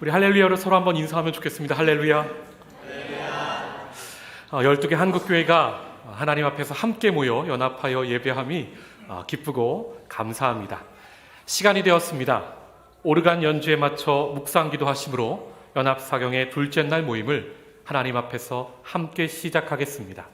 우리 할렐루야로 서로 한번 인사하면 좋겠습니다. 할렐루야. 12개 한국교회가 하나님 앞에서 함께 모여 연합하여 예배함이 기쁘고 감사합니다. 시간이 되었습니다. 오르간 연주에 맞춰 묵상기도 하심으로 연합사경의 둘째 날 모임을 하나님 앞에서 함께 시작하겠습니다.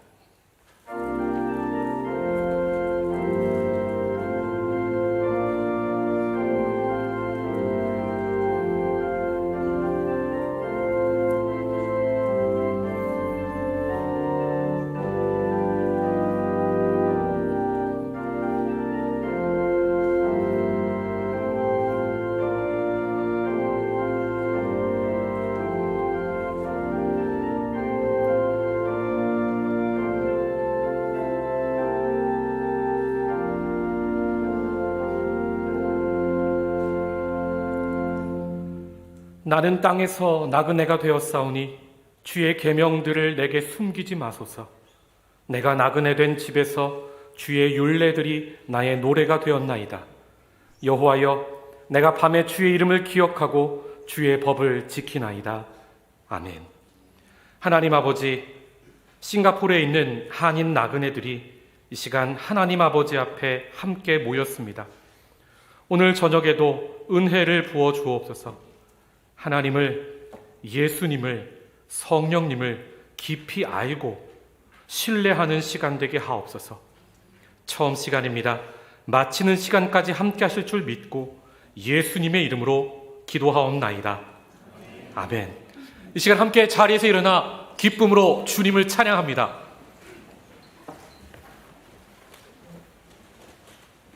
나는 땅에서 나그네가 되었사오니 주의 계명들을 내게 숨기지 마소서. 내가 나그네 된 집에서 주의 율례들이 나의 노래가 되었나이다. 여호와여, 내가 밤에 주의 이름을 기억하고 주의 법을 지키나이다. 아멘. 하나님 아버지, 싱가포르에 있는 한인 나그네들이 이 시간 하나님 아버지 앞에 함께 모였습니다. 오늘 저녁에도 은혜를 부어 주옵소서. 하나님을, 예수님을, 성령님을 깊이 알고 신뢰하는 시간 되게 하옵소서. 처음 시간입니다. 마치는 시간까지 함께 하실 줄 믿고 예수님의 이름으로 기도하옵나이다. 아멘. 이 시간 함께 자리에서 일어나 기쁨으로 주님을 찬양합니다.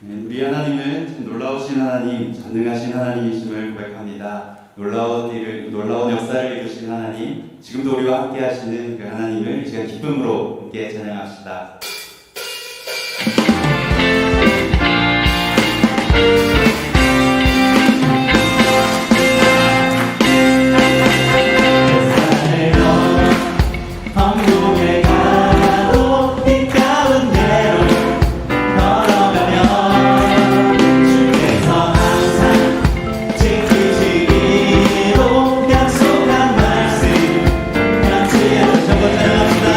우리 하나님은 놀라우신 하나님, 전능하신 하나님이심을 고백합니다. 놀라운 역사를 이루신 하나님, 지금도 우리와 함께 하시는 그 하나님을 제가 기쁨으로 함께 찬양합시다.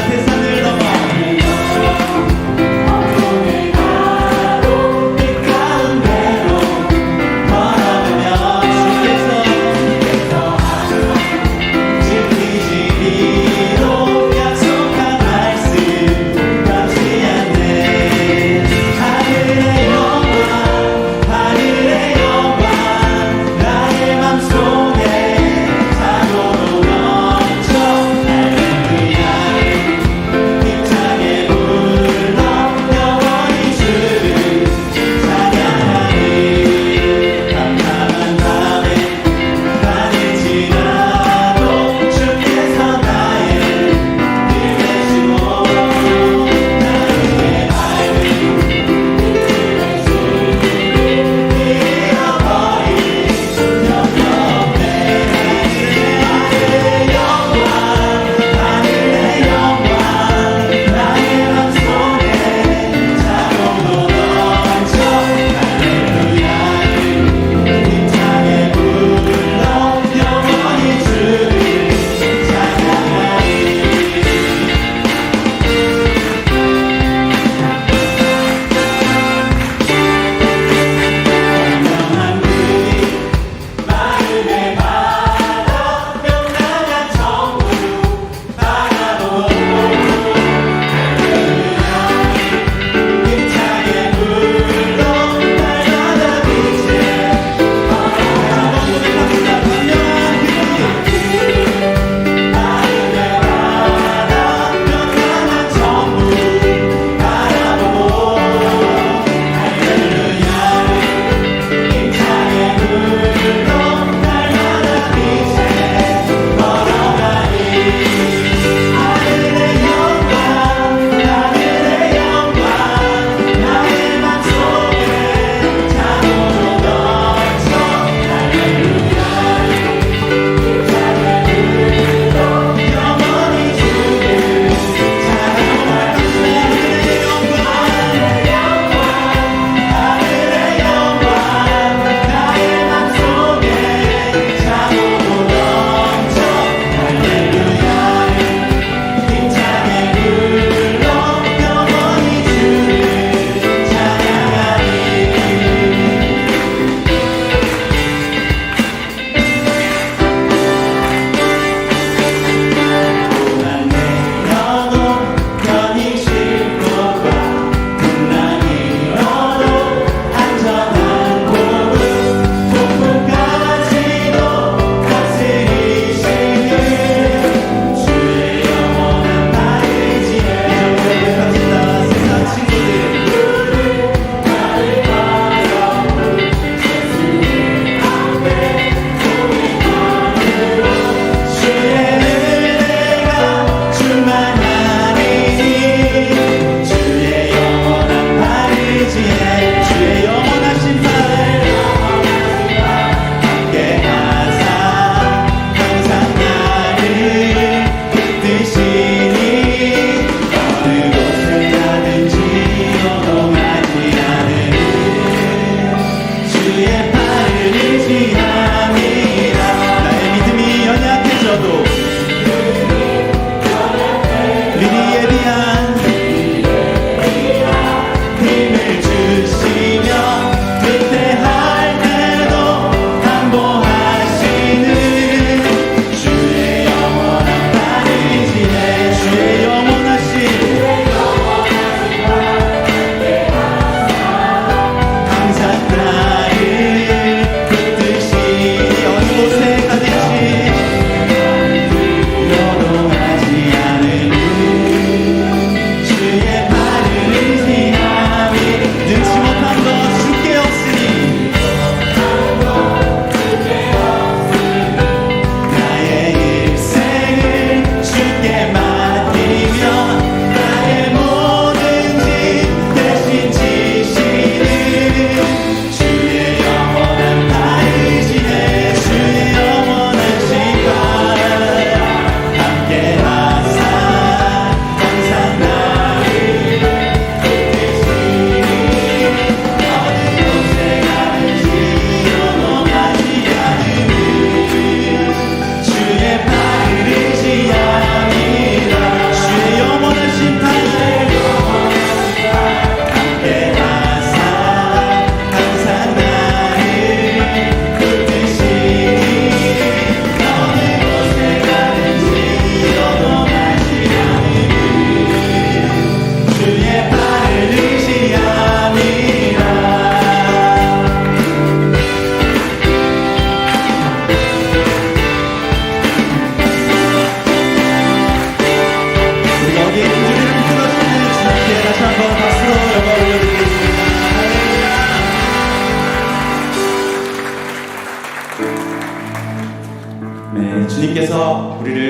세상을 넘어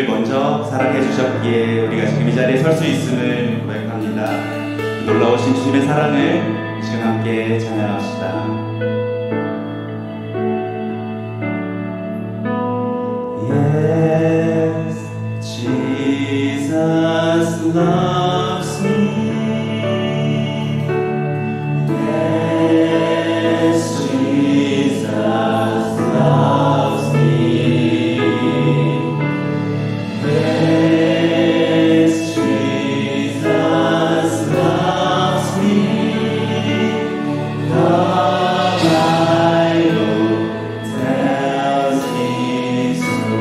우리를 먼저 사랑해 주셨기에 우리가 지금 이 자리에 설 수 있음을 고백합니다. 놀라우신 주님의 사랑을 지금 함께 찬양합시다. Yes, Jesus loves me. Yes, Jesus loves me. Yes, Jesus loves me. The Bible tells me so.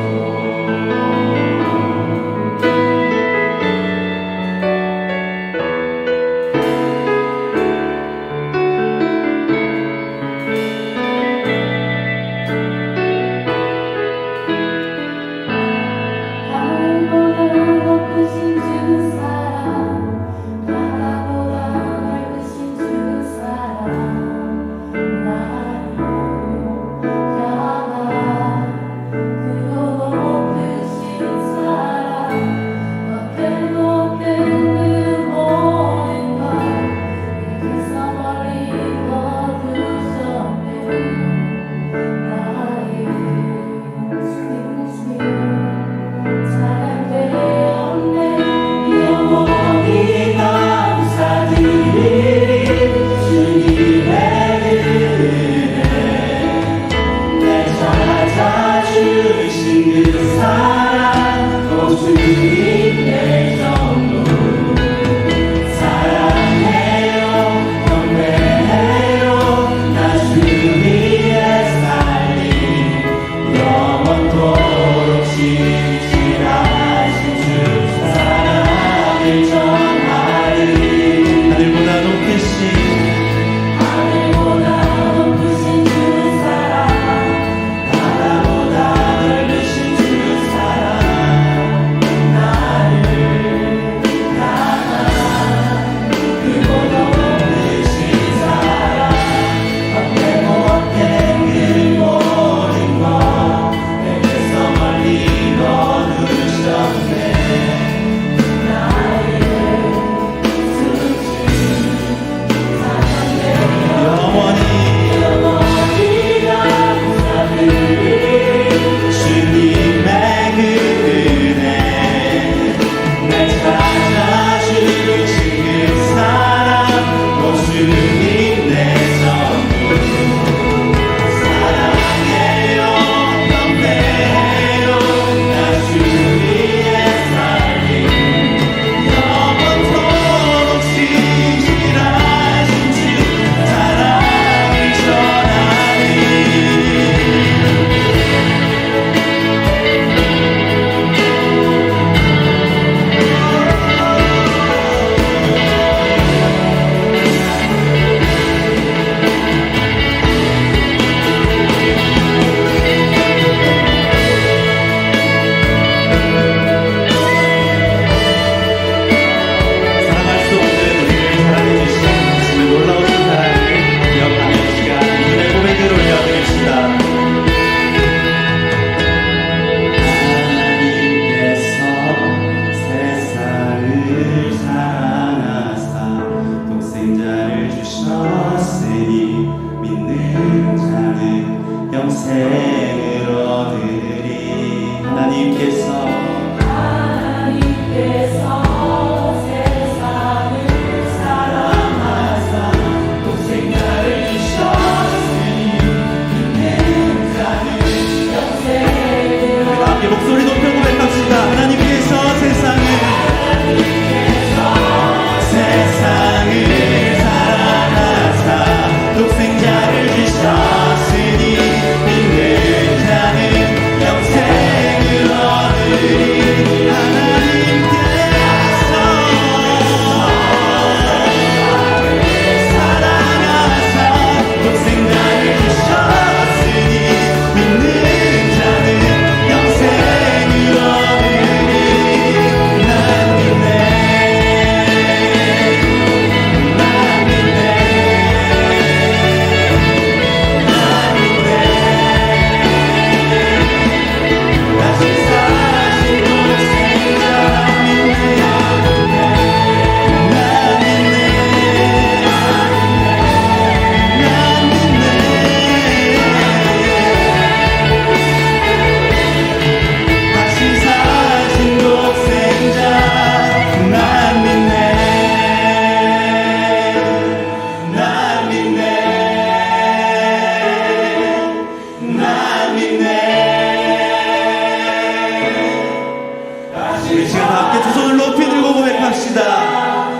우리 시간 함께 두 손을 높이 들고 고백합시다.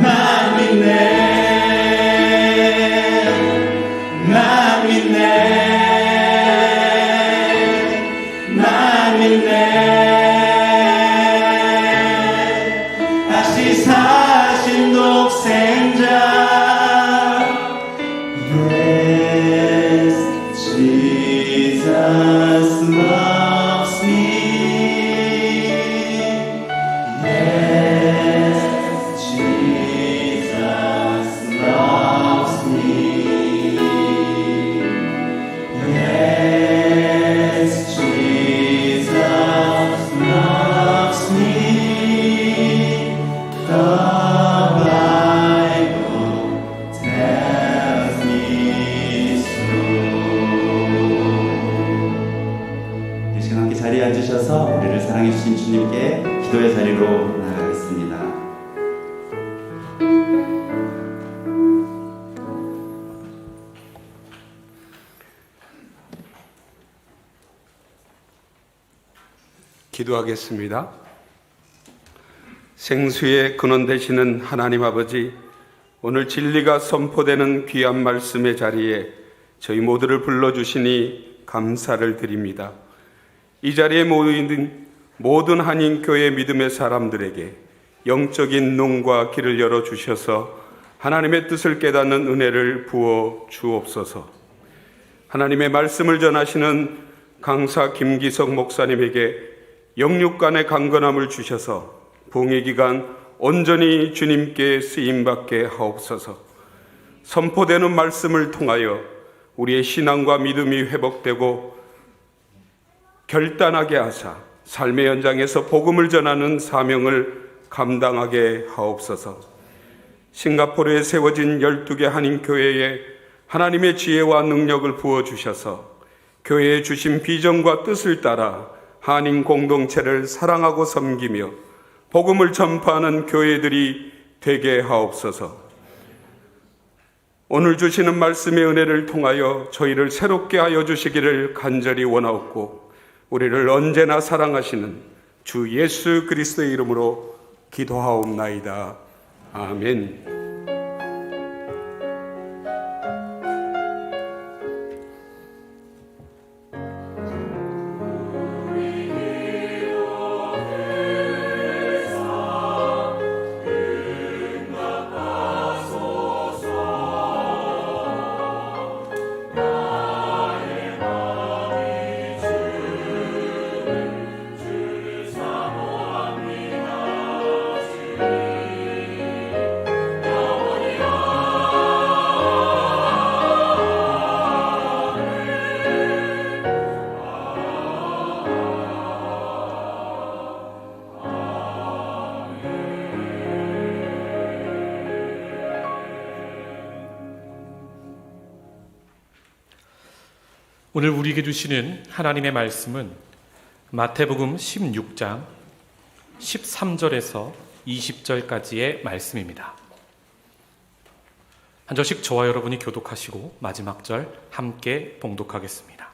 난 믿네, 난 믿네, 난 믿네. 다시 사신 독생자. Yes, Jesus loves me. Yes, Jesus loves me. Yes, Jesus loves me. The Bible tells me so. 이 시간 함께 자리에 앉으셔서 우리를 사랑해 주신 주님께 기도의 자리로 나아가겠습니다. 기도하겠습니다. 생수의 근원 되시는 하나님 아버지, 오늘 진리가 선포되는 귀한 말씀의 자리에 저희 모두를 불러주시니 감사를 드립니다. 이 자리에 모인 모든 한인교회 믿음의 사람들에게 영적인 눈과 귀를 열어주셔서 하나님의 뜻을 깨닫는 은혜를 부어 주옵소서. 하나님의 말씀을 전하시는 강사 김기석 목사님에게 영육간의 강건함을 주셔서 봉해기간 온전히 주님께 쓰임받게 하옵소서. 선포되는 말씀을 통하여 우리의 신앙과 믿음이 회복되고 결단하게 하사 삶의 현장에서 복음을 전하는 사명을 감당하게 하옵소서. 싱가포르에 세워진 12개 한인교회에 하나님의 지혜와 능력을 부어주셔서 교회에 주신 비전과 뜻을 따라 한인 공동체를 사랑하고 섬기며 복음을 전파하는 교회들이 되게 하옵소서. 오늘 주시는 말씀의 은혜를 통하여 저희를 새롭게 하여 주시기를 간절히 원하옵고, 우리를 언제나 사랑하시는 주 예수 그리스도의 이름으로 기도하옵나이다. 아멘. 오늘 우리에게 주시는 하나님의 말씀은 마태복음 16장 13절에서 20절까지의 말씀입니다. 한 절씩 저와 여러분이 교독하시고 마지막 절 함께 봉독하겠습니다.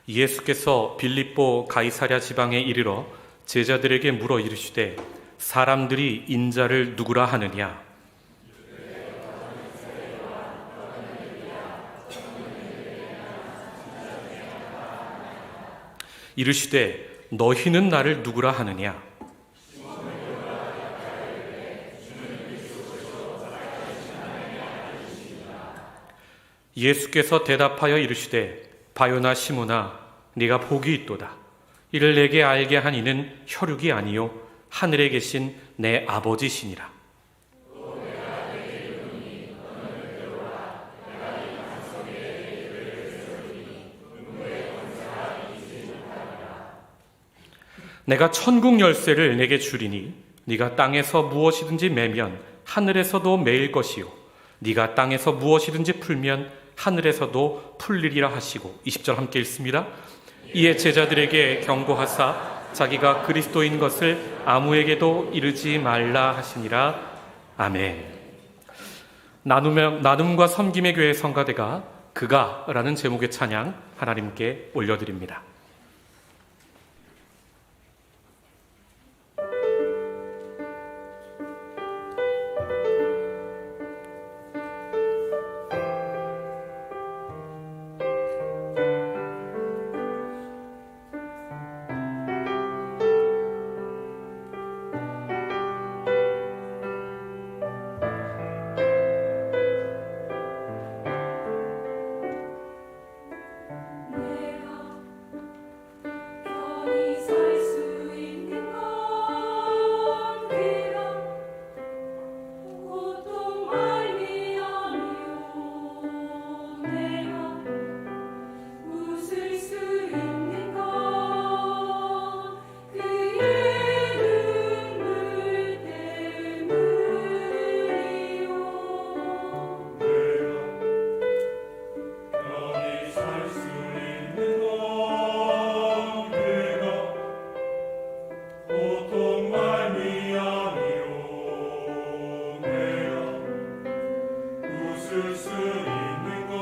예수께서 빌립보 가이사랴 지방에 이르러 제자들에게 물어 이르시되 사람들이 인자를 누구라 하느냐? 이르시되 너희는 나를 누구라 하느냐? 예수께서 대답하여 이르시되 바요나 시몬아 네가 복이 있도다. 이를 내게 알게 한 이는 혈육이 아니요 하늘에 계신 내 아버지시니라. 내가 천국 열쇠를 내게 주리니 네가 땅에서 무엇이든지 매면 하늘에서도 매일 것이요 네가 땅에서 무엇이든지 풀면 하늘에서도 풀리리라 하시고 20절 함께 읽습니다. 이에 제자들에게 경고하사 자기가 그리스도인 것을 아무에게도 이르지 말라 하시니라. 아멘. 나눔과 섬김의 교회 성가대가 그가라는 제목의 찬양 하나님께 올려드립니다. 보통 말미암이요 내가 웃을 수 있는 것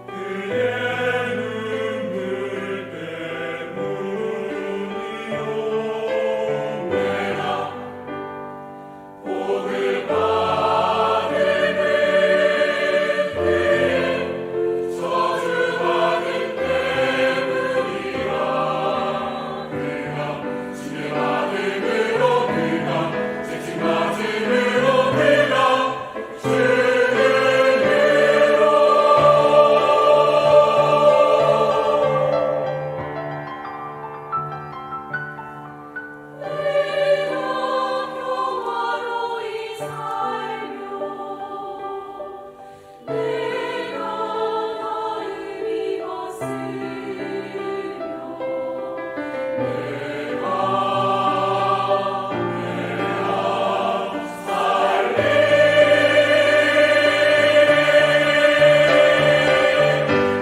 그의 눈물 때문이요 내가 복을 받으면 그의 저주받은 때문이라 그가 지혜받음으로 그가 채찍맞음으로 그가 평화로이 살며 내가 나를 입었으며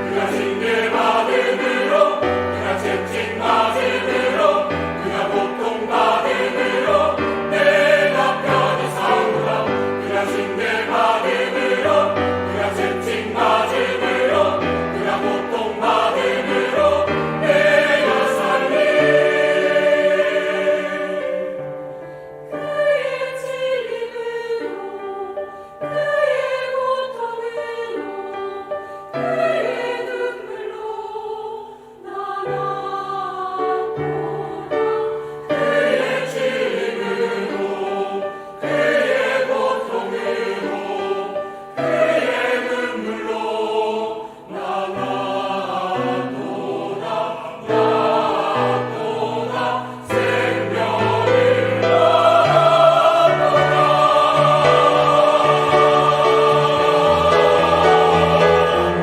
그가 징계받음으로 그가 채찍맞음으로 그가 고통받음으로 내가 편히 사노라 그가 징계받음으로 그가 채찍맞음으로 그가 고통받음으로 내가 살리 그의 진리로 그의 고통으로 그의 눈물로 나라보다 그의 진리로 그의 고통으로 그의 눈물로 나도다 생명을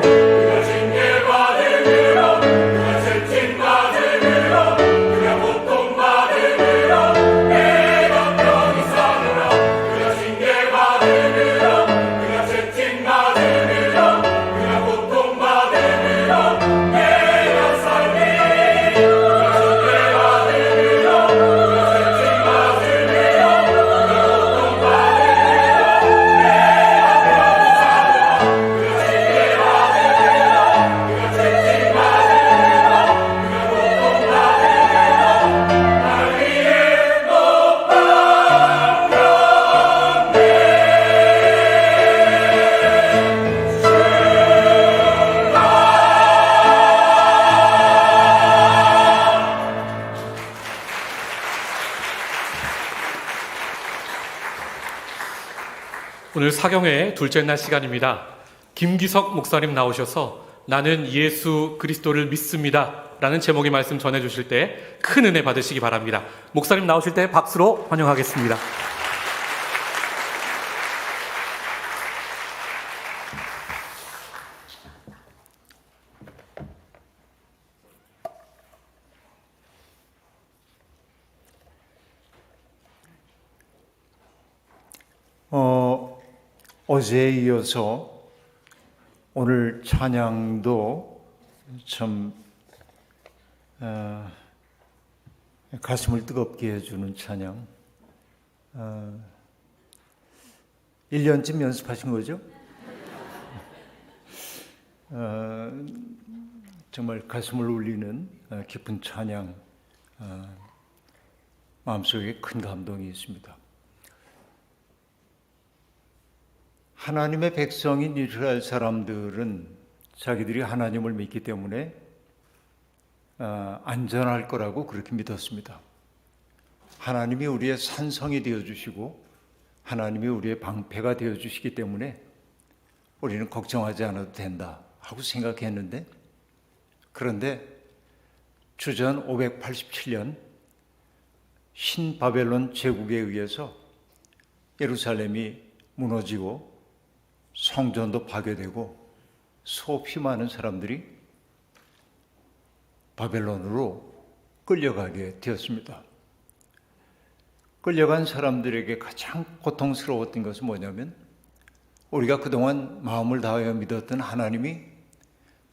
그가 징계받음으로 그가 채찍맞음으로 그가 고통받음으로 내가 편히 사노라 그가 징계받음으로 그가 채찍맞음으로 그가 고통받음으로 내가 살리 그가 징계받음으로 그가 채찍맞음으로 그가 고통받음으로 내가 편히 사노라 그가 징계받음으로 그가 채찍맞음으로 그가 고통받음으로 날 위해 오늘 사경회 둘째 날 시간입니다. 김기석 목사님 나오셔서 나는 예수 그리스도를 믿습니다 라는 제목의 말씀 전해주실 때 큰 은혜 받으시기 바랍니다. 목사님 나오실 때 박수로 환영하겠습니다. 어제에 이어서 오늘 찬양도 참 가슴을 뜨겁게 해주는 찬양. 1년쯤 연습하신 거죠? 정말 가슴을 울리는 깊은 찬양, 마음속에 큰 감동이 있습니다. 하나님의 백성인 이스라엘 사람들은 자기들이 하나님을 믿기 때문에 안전할 거라고 그렇게 믿었습니다. 하나님이 우리의 산성이 되어주시고 하나님이 우리의 방패가 되어주시기 때문에 우리는 걱정하지 않아도 된다 하고 생각했는데, 그런데 주전 587년 신바벨론 제국에 의해서 예루살렘이 무너지고 성전도 파괴되고 수없이 많은 사람들이 바벨론으로 끌려가게 되었습니다. 끌려간 사람들에게 가장 고통스러웠던 것은 뭐냐면, 우리가 그동안 마음을 다하여 믿었던 하나님이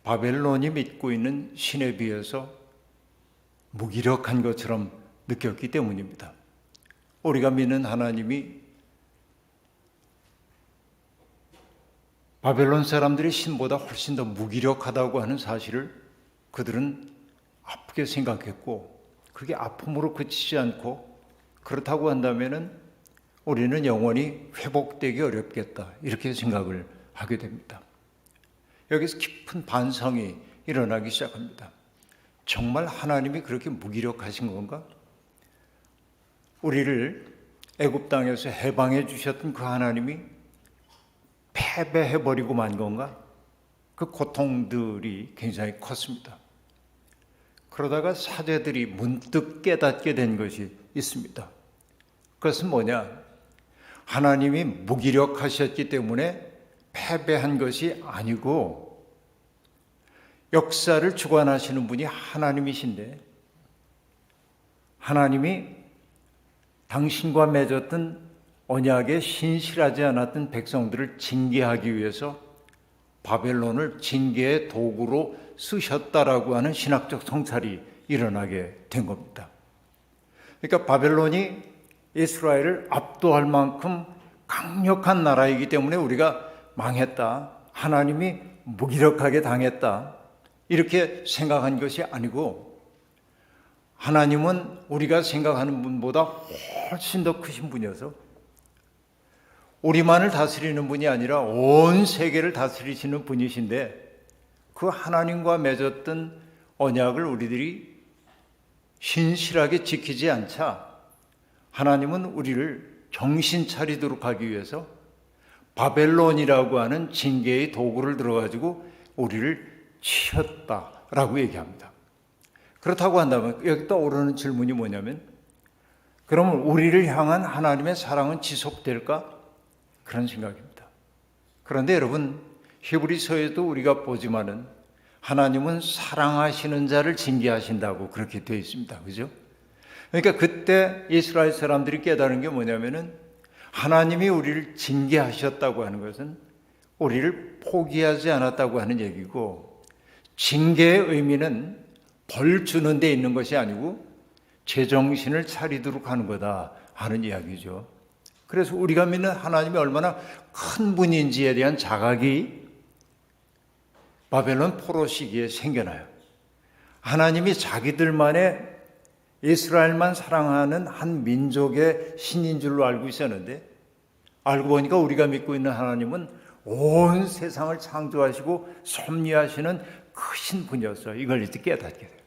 바벨론이 믿고 있는 신에 비해서 무기력한 것처럼 느꼈기 때문입니다. 우리가 믿는 하나님이 바벨론 사람들의 신보다 훨씬 더 무기력하다고 하는 사실을 그들은 아프게 생각했고, 그게 아픔으로 그치지 않고, 그렇다고 한다면은 우리는 영원히 회복되기 어렵겠다, 이렇게 생각을 하게 됩니다. 여기서 깊은 반성이 일어나기 시작합니다. 정말 하나님이 그렇게 무기력하신 건가? 우리를 애굽 땅에서 해방해 주셨던 그 하나님이 패배해버리고 만 건가? 그 고통들이 굉장히 컸습니다. 그러다가 사제들이 문득 깨닫게 된 것이 있습니다. 그것은 뭐냐? 하나님이 무기력하셨기 때문에 패배한 것이 아니고 역사를 주관하시는 분이 하나님이신데, 하나님이 당신과 맺었던 언약에 신실하지 않았던 백성들을 징계하기 위해서 바벨론을 징계의 도구로 쓰셨다라고 하는 신학적 성찰이 일어나게 된 겁니다. 그러니까 바벨론이 이스라엘을 압도할 만큼 강력한 나라이기 때문에 우리가 망했다, 하나님이 무기력하게 당했다, 이렇게 생각한 것이 아니고, 하나님은 우리가 생각하는 분보다 훨씬 더 크신 분이어서 우리만을 다스리는 분이 아니라 온 세계를 다스리시는 분이신데, 그 하나님과 맺었던 언약을 우리들이 신실하게 지키지 않자 하나님은 우리를 정신 차리도록 하기 위해서 바벨론이라고 하는 징계의 도구를 들어가지고 우리를 치었다라고 얘기합니다. 그렇다고 한다면 여기 떠오르는 질문이 뭐냐면, 그러면 우리를 향한 하나님의 사랑은 지속될까? 그런 생각입니다. 그런데 여러분, 히브리서에도 우리가 보지만은 하나님은 사랑하시는 자를 징계하신다고 그렇게 되어 있습니다. 그죠? 그러니까 그때 이스라엘 사람들이 깨달은 게 뭐냐면은, 하나님이 우리를 징계하셨다고 하는 것은 우리를 포기하지 않았다고 하는 얘기고, 징계의 의미는 벌 주는 데 있는 것이 아니고 제정신을 차리도록 하는 거다 하는 이야기죠. 그래서 우리가 믿는 하나님이 얼마나 큰 분인지에 대한 자각이 바벨론 포로 시기에 생겨나요. 하나님이 자기들만의 이스라엘만 사랑하는 한 민족의 신인 줄로 알고 있었는데, 알고 보니까 우리가 믿고 있는 하나님은 온 세상을 창조하시고 섭리하시는 크신 분이었어요. 이걸 이제 깨닫게 돼요.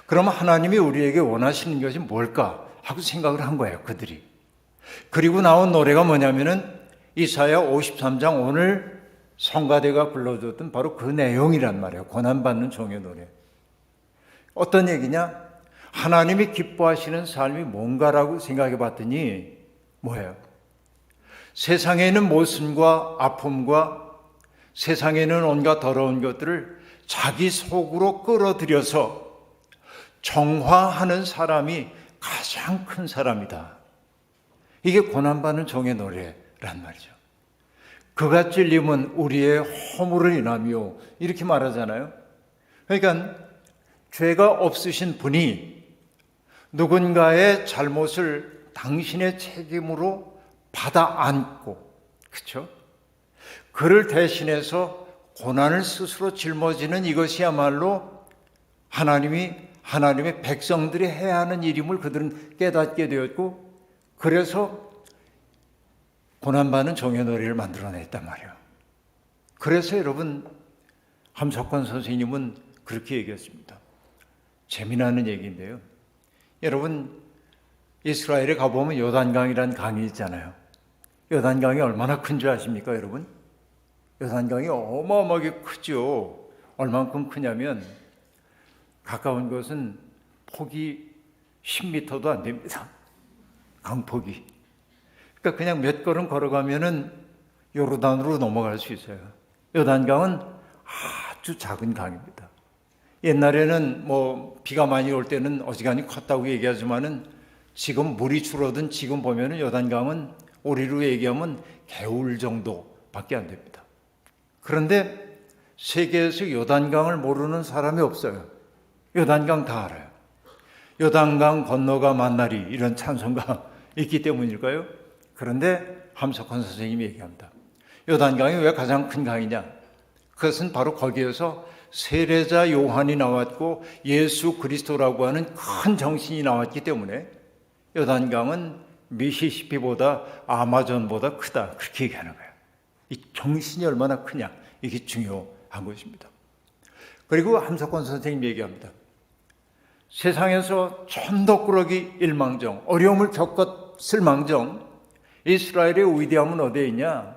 그러면 하나님이 우리에게 원하시는 것이 뭘까 하고 생각을 한 거예요, 그들이. 그리고 나온 노래가 뭐냐면은 이사야 53장 오늘 성가대가 불러줬던 바로 그 내용이란 말이에요. 고난받는 종의 노래. 어떤 얘기냐? 하나님이 기뻐하시는 삶이 뭔가라고 생각해 봤더니 뭐예요? 세상에 있는 모순과 아픔과 세상에 있는 온갖 더러운 것들을 자기 속으로 끌어들여서 정화하는 사람이 가장 큰 사람이다. 이게 고난받는 종의 노래란 말이죠. 그가 찔림은 우리의 허물을 인하며, 이렇게 말하잖아요. 그러니까 죄가 없으신 분이 누군가의 잘못을 당신의 책임으로 받아 안고, 그렇죠? 그를 대신해서 고난을 스스로 짊어지는 이것이야말로 하나님의 백성들이 해야 하는 일임을 그들은 깨닫게 되었고, 그래서 고난받는 종의 노래를 만들어냈단 말이에요. 그래서 여러분, 함석권 선생님은 그렇게 얘기했습니다. 재미나는 얘기인데요. 여러분, 이스라엘에 가보면 요단강이라는 강이 있잖아요. 요단강이 얼마나 큰 줄 아십니까, 여러분? 요단강이 어마어마하게 크죠. 얼만큼 크냐면 가까운 곳은 폭이 10m도 안 됩니다. 강폭이. 그러니까 그냥 몇 걸음 걸어가면은 요르단으로 넘어갈 수 있어요. 요단강은 아주 작은 강입니다. 옛날에는 뭐 비가 많이 올 때는 어지간히 컸다고 얘기하지만은 지금 물이 줄어든 지금 보면은 요단강은 우리로 얘기하면 개울 정도밖에 안 됩니다. 그런데 세계에서 요단강을 모르는 사람이 없어요. 요단강 다 알아요. 요단강 건너가 만나리 이런 찬송가 있기 때문일까요? 그런데 함석헌 선생님이 얘기합니다. 요단강이 왜 가장 큰 강이냐? 그것은 바로 거기에서 세례자 요한이 나왔고 예수 그리스도라고 하는 큰 정신이 나왔기 때문에 요단강은 미시시피보다 아마존보다 크다, 그렇게 얘기하는 거예요. 이 정신이 얼마나 크냐, 이게 중요한 것입니다. 그리고 함석헌 선생님이 얘기합니다. 세상에서 천덕꾸러기 일망정, 어려움을 겪었을 망정, 이스라엘의 위대함은 어디에 있냐?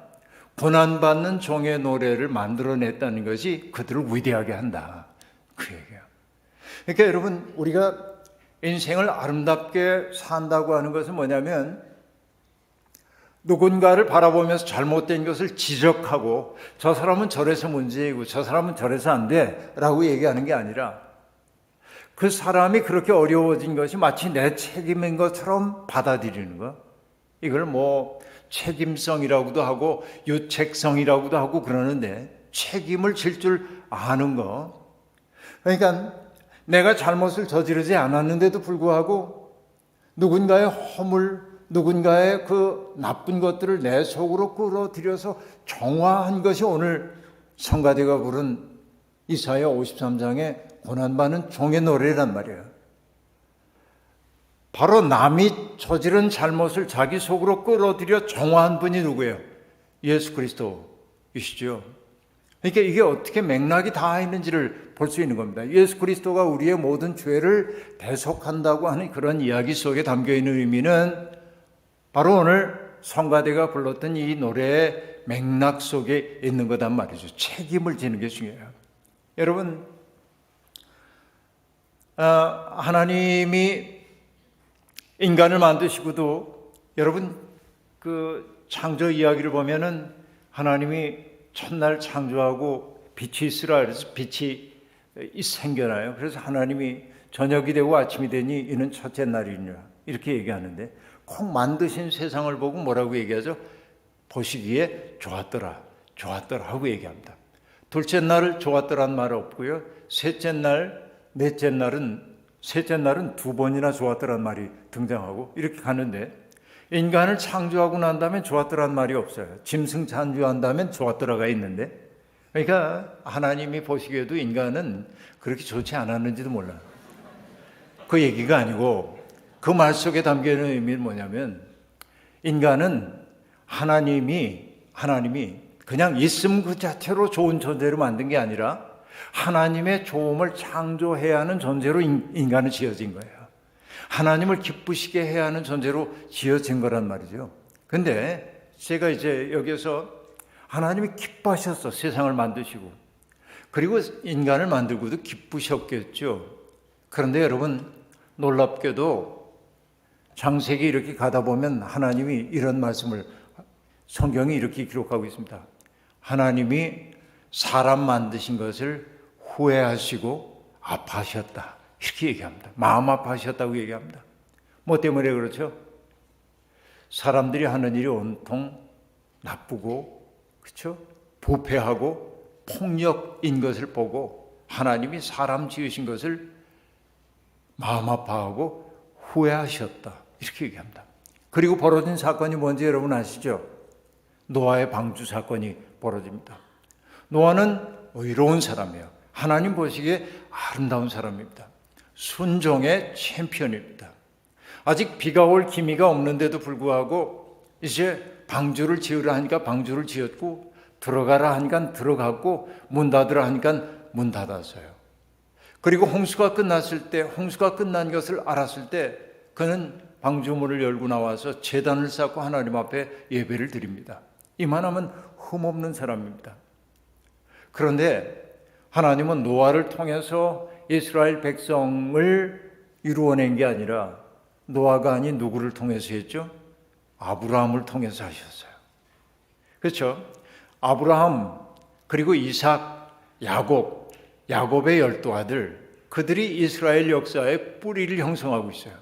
고난받는 종의 노래를 만들어냈다는 것이 그들을 위대하게 한다, 그 얘기야. 그러니까 여러분, 우리가 인생을 아름답게 산다고 하는 것은 뭐냐면 누군가를 바라보면서 잘못된 것을 지적하고 저 사람은 저래서 문제이고 저 사람은 저래서 안 돼 라고 얘기하는 게 아니라 그 사람이 그렇게 어려워진 것이 마치 내 책임인 것처럼 받아들이는 거. 이걸 뭐 책임성이라고도 하고 유책성이라고도 하고 그러는데 책임을 질 줄 아는 거. 그러니까 내가 잘못을 저지르지 않았는데도 불구하고 누군가의 허물, 누군가의 그 나쁜 것들을 내 속으로 끌어들여서 정화한 것이 오늘 성가대가 부른 이사야 53장의 고난받는 종의 노래란 말이에요. 바로 남이 저지른 잘못을 자기 속으로 끌어들여 정화한 분이 누구예요? 예수 그리스도이시죠. 그러니까 이게 어떻게 맥락이 다 있는지를 볼 수 있는 겁니다. 예수 그리스도가 우리의 모든 죄를 대속한다고 하는 그런 이야기 속에 담겨있는 의미는 바로 오늘 성가대가 불렀던 이 노래의 맥락 속에 있는 거단 말이죠. 책임을 지는 게 중요해요. 여러분, 하나님이 인간을 만드시고도 여러분 그 창조 이야기를 보면은 하나님이 첫날 창조하고 빛이 있으라 그래서 빛이 생겨나요. 그래서 하나님이 저녁이 되고 아침이 되니 이는 첫째 날이니라 이렇게 얘기하는데 꼭 만드신 세상을 보고 뭐라고 얘기하죠? 보시기에 좋았더라, 좋았더라 하고 얘기합니다. 둘째 날을 좋았더란 말 없고요. 셋째 날, 넷째 날은 셋째 날은 두 번이나 좋았더란 말이 등장하고 이렇게 가는데 인간을 창조하고 난 다음에 좋았더란 말이 없어요. 짐승 창조한 다음에 좋았더라가 있는데 그러니까 하나님이 보시기에도 인간은 그렇게 좋지 않았는지도 몰라요. 그 얘기가 아니고 그 말 속에 담겨있는 의미는 뭐냐면 인간은 하나님이 그냥 있음 그 자체로 좋은 존재로 만든 게 아니라 하나님의 좋음을 창조해야 하는 존재로 인간은 지어진 거예요. 하나님을 기쁘시게 해야 하는 존재로 지어진 거란 말이죠. 근데 제가 이제 여기서 하나님이 기뻐하셨어. 세상을 만드시고. 그리고 인간을 만들고도 기쁘셨겠죠. 그런데 여러분, 놀랍게도 창세기 이렇게 가다 보면 하나님이 이런 말씀을 성경이 이렇게 기록하고 있습니다. 하나님이 사람 만드신 것을 후회하시고 아파하셨다. 이렇게 얘기합니다. 마음 아파하셨다고 얘기합니다. 뭐 때문에 그렇죠? 사람들이 하는 일이 온통 나쁘고 그렇죠? 부패하고 폭력인 것을 보고 하나님이 사람 지으신 것을 마음 아파하고 후회하셨다. 이렇게 얘기합니다. 그리고 벌어진 사건이 뭔지 여러분 아시죠? 노아의 방주 사건이 벌어집니다. 노아는 의로운 사람이에요. 하나님 보시기에 아름다운 사람입니다. 순종의 챔피언입니다. 아직 비가 올 기미가 없는데도 불구하고 이제 방주를 지으라 하니까 방주를 지었고 들어가라 하니까 들어갔고 문 닫으라 하니까 문 닫았어요. 그리고 홍수가 끝났을 때 홍수가 끝난 것을 알았을 때 그는 방주문을 열고 나와서 제단을 쌓고 하나님 앞에 예배를 드립니다. 이만하면 흠없는 사람입니다. 그런데 하나님은 노아를 통해서 이스라엘 백성을 이루어낸 게 아니라 노아가 아닌 누구를 통해서 했죠? 아브라함을 통해서 하셨어요. 그렇죠? 아브라함 그리고 이삭, 야곱의 12아들 그들이 이스라엘 역사의 뿌리를 형성하고 있어요.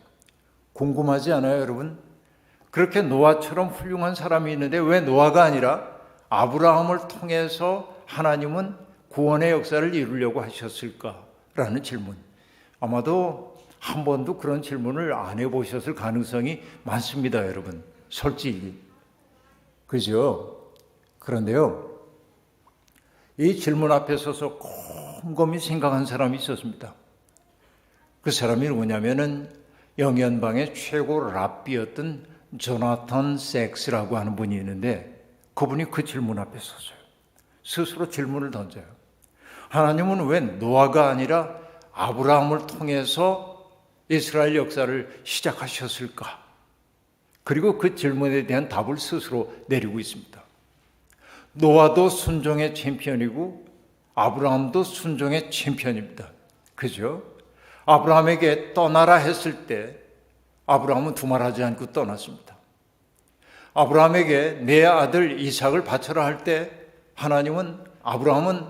궁금하지 않아요, 여러분? 그렇게 노아처럼 훌륭한 사람이 있는데 왜 노아가 아니라 아브라함을 통해서 하나님은 구원의 역사를 이루려고 하셨을까라는 질문. 아마도 한 번도 그런 질문을 안 해보셨을 가능성이 많습니다, 여러분. 솔직히. 그죠? 그런데요, 이 질문 앞에 서서 곰곰이 생각한 사람이 있었습니다. 그 사람이 누구냐면은 영연방의 최고 랍비였던 조나탄 섹스라고 하는 분이 있는데, 그분이 그 질문 앞에 섰어요. 스스로 질문을 던져요. 하나님은 왜 노아가 아니라 아브라함을 통해서 이스라엘 역사를 시작하셨을까? 그리고 그 질문에 대한 답을 스스로 내리고 있습니다. 노아도 순종의 챔피언이고 아브라함도 순종의 챔피언입니다. 그죠? 아브라함에게 떠나라 했을 때 아브라함은 두말하지 않고 떠났습니다. 아브라함에게 내 아들 이삭을 바쳐라 할 때 아브라함은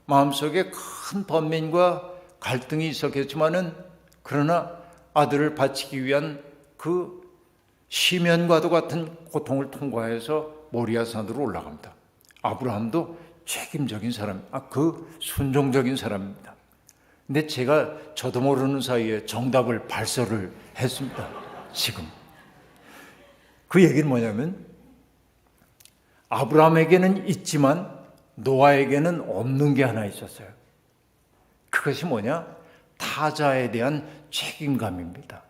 마음속에 큰 번민과 갈등이 있었겠지만은 그러나 아들을 바치기 위한 그 시면과도 같은 고통을 통과해서 모리아산으로 올라갑니다. 아브라함도 책임적인 사람, 순종적인 사람입니다. 근데 저도 모르는 사이에 정답을 발설을 했습니다. 지금. 그 얘기는 뭐냐면 아브라함에게는 있지만 노아에게는 없는 게 하나 있었어요. 그것이 뭐냐? 타자에 대한 책임감입니다.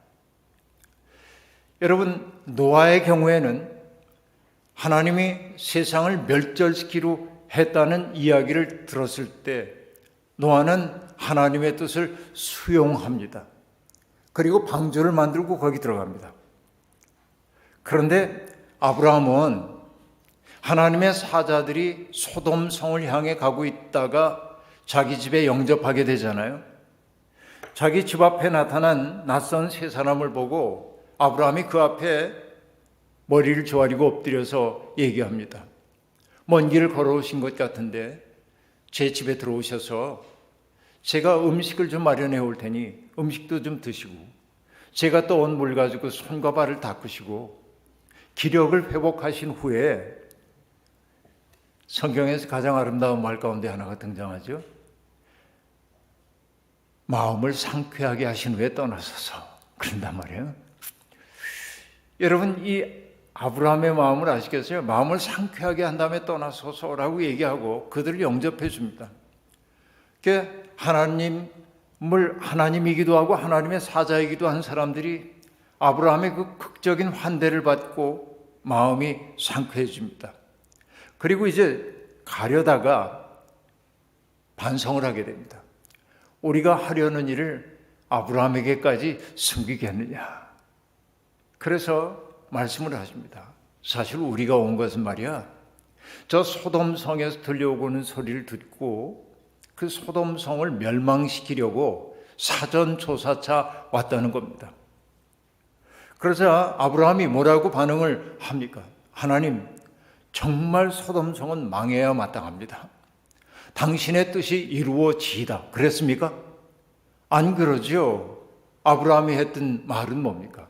여러분, 노아의 경우에는 하나님이 세상을 멸절시키려 했다는 이야기를 들었을 때 노아는 하나님의 뜻을 수용합니다. 그리고 방주를 만들고 거기 들어갑니다. 그런데 아브라함은 하나님의 사자들이 소돔 성을 향해 가고 있다가 자기 집에 영접하게 되잖아요. 자기 집 앞에 나타난 낯선 세 사람을 보고 아브라함이 그 앞에 머리를 조아리고 엎드려서 얘기합니다. 먼 길을 걸어오신 것 같은데 제 집에 들어오셔서 제가 음식을 좀 마련해 올 테니 음식도 좀 드시고 제가 떠온 물 가지고 손과 발을 닦으시고 기력을 회복하신 후에 성경에서 가장 아름다운 말 가운데 하나가 등장하죠. 마음을 상쾌하게 하신 후에 떠나소서. 그런단 말이에요. 여러분, 이 아브라함의 마음을 아시겠어요? 마음을 상쾌하게 한 다음에 떠나소서라고 얘기하고 그들을 영접해 줍니다. 하나님이기도 하고 하나님의 사자이기도 한 사람들이 아브라함의 그 극적인 환대를 받고 마음이 상쾌해집니다. 그리고 이제 가려다가 반성을 하게 됩니다. 우리가 하려는 일을 아브라함에게까지 숨기겠느냐. 그래서 말씀을 하십니다. 사실 우리가 온 것은 말이야, 저 소돔 성에서 들려오고는 소리를 듣고 그 소돔 성을 멸망시키려고 사전조사차 왔다는 겁니다. 그래서 아브라함이 뭐라고 반응을 합니까? 하나님, 정말 소돔 성은 망해야 마땅합니다. 당신의 뜻이 이루어지이다. 그랬습니까? 안 그러죠. 아브라함이 했던 말은 뭡니까?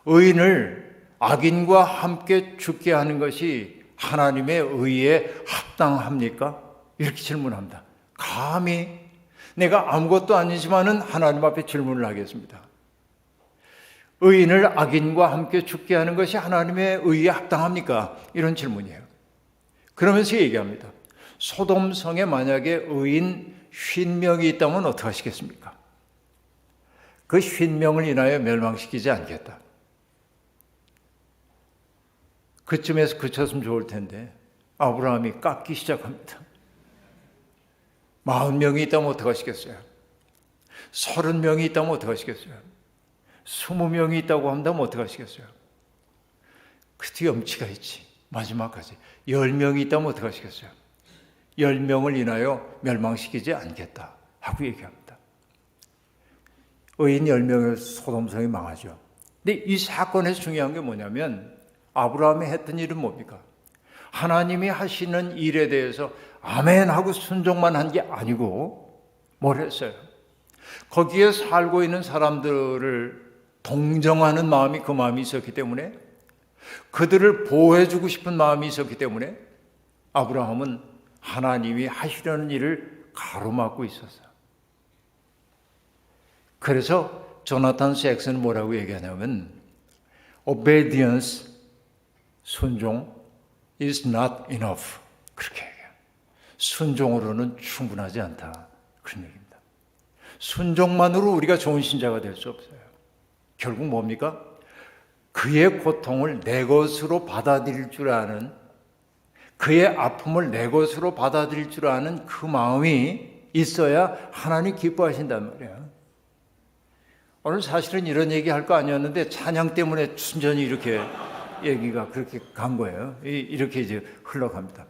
의인을 악인과 함께 죽게 하는 것이 하나님의 의에 합당합니까? 이렇게 질문합니다. 감히 내가 아무것도 아니지만은 하나님 앞에 질문을 하겠습니다. 의인을 악인과 함께 죽게 하는 것이 하나님의 의에 합당합니까? 이런 질문이에요. 그러면서 얘기합니다. 소돔 성에 만약에 의인 50명이 있다면 어떻게 하시겠습니까? 그 50명을 인하여 멸망시키지 않겠다. 그쯤에서 그쳤으면 좋을 텐데 아브라함이 깎기 시작합니다. 40명이 있다면 어떻게 하시겠어요? 30명이 있다면 어떻게 하시겠어요? 20명이 있다고 한다면 어떻게 하시겠어요? 그 뒤에 엄치가 있지. 마지막까지 10명이 있다면 어떻게 하시겠어요? 10명을 인하여 멸망시키지 않겠다 하고 얘기합니다. 의인 10명의 소돔성이 망하죠. 근데 이 사건에서 중요한 게 뭐냐면 아브라함이 했던 일은 뭡니까? 하나님이 하시는 일에 대해서 아멘 하고 순종만 한 게 아니고 뭘 했어요? 거기에 살고 있는 사람들을 동정하는 마음이 그 마음이 있었기 때문에 그들을 보호해주고 싶은 마음이 있었기 때문에 아브라함은 하나님이 하시려는 일을 가로막고 있었어요. 그래서 조나탄 섹스는 뭐라고 얘기하냐면 obedience, 순종 is not enough. 그렇게 얘기해요. 순종으로는 충분하지 않다. 그런 얘기입니다. 순종만으로 우리가 좋은 신자가 될 수 없어요. 결국 뭡니까? 그의 고통을 내 것으로 받아들일 줄 아는, 그의 아픔을 내 것으로 받아들일 줄 아는 그 마음이 있어야 하나님 기뻐하신단 말이에요. 오늘 사실은 이런 얘기 할 거 아니었는데 찬양 때문에 순전히 이렇게 얘기가 그렇게 간 거예요. 이렇게 이제 흘러갑니다.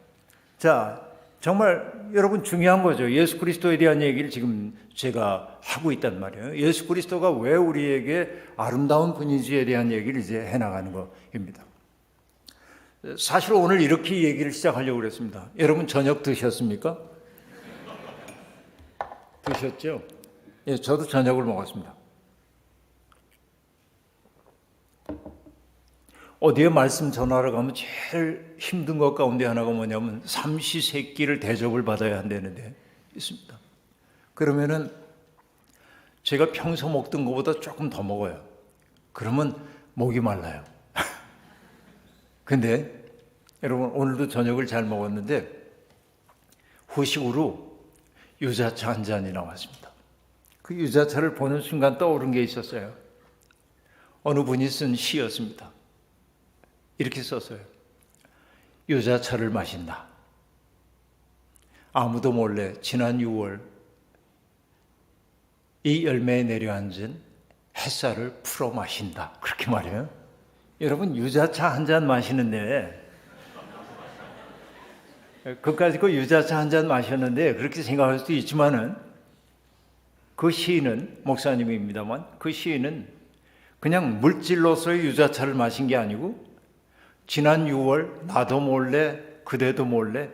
자, 정말 여러분 중요한 거죠. 예수 그리스도에 대한 얘기를 지금 제가 하고 있단 말이에요. 예수 그리스도가 왜 우리에게 아름다운 분인지에 대한 얘기를 이제 해나가는 겁니다. 사실 오늘 이렇게 얘기를 시작하려고 그랬습니다. 여러분 저녁 드셨습니까? 드셨죠? 예, 저도 저녁을 먹었습니다. 어디에 말씀 전하러 가면 제일 힘든 것 가운데 하나가 뭐냐면 삼시세끼를 대접을 받아야 한다는데 있습니다. 그러면은 제가 평소 먹던 것보다 조금 더 먹어요. 그러면 목이 말라요. 근데 여러분 오늘도 저녁을 잘 먹었는데 후식으로 유자차 한 잔이 나왔습니다. 그 유자차를 보는 순간 떠오른 게 있었어요. 어느 분이 쓴 시였습니다. 이렇게 썼어요. 유자차를 마신다. 아무도 몰래 지난 6월 이 열매에 내려앉은 햇살을 풀어 마신다. 그렇게 말해요. 여러분 유자차 한 잔 마시는데 그까짓 거 유자차 한 잔 마셨는데 그렇게 생각할 수도 있지만은 그 시인은 목사님입니다만 그 시인은 그냥 물질로서의 유자차를 마신 게 아니고 지난 6월 나도 몰래 그대도 몰래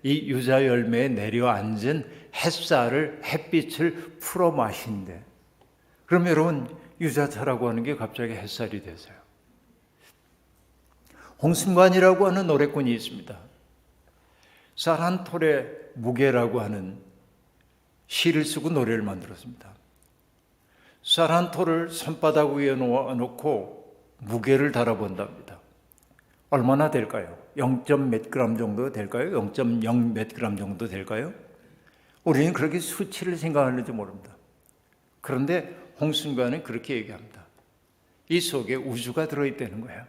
이 유자 열매에 내려앉은 햇살을 햇빛을 풀어 마신대. 그럼 여러분 유자차라고 하는 게 갑자기 햇살이 되세요. 홍순관이라고 하는 노래꾼이 있습니다. 사란톨의 무게라고 하는 시를 쓰고 노래를 만들었습니다. 사란톨을 손바닥 위에 놓고 무게를 달아본답니다. 얼마나 될까요? 0. 몇 그램 정도 될까요? 0.0 몇 그램 정도 될까요? 우리는 그렇게 수치를 생각하는지 모릅니다. 그런데 홍순관은 그렇게 얘기합니다. 이 속에 우주가 들어있다는 거예요.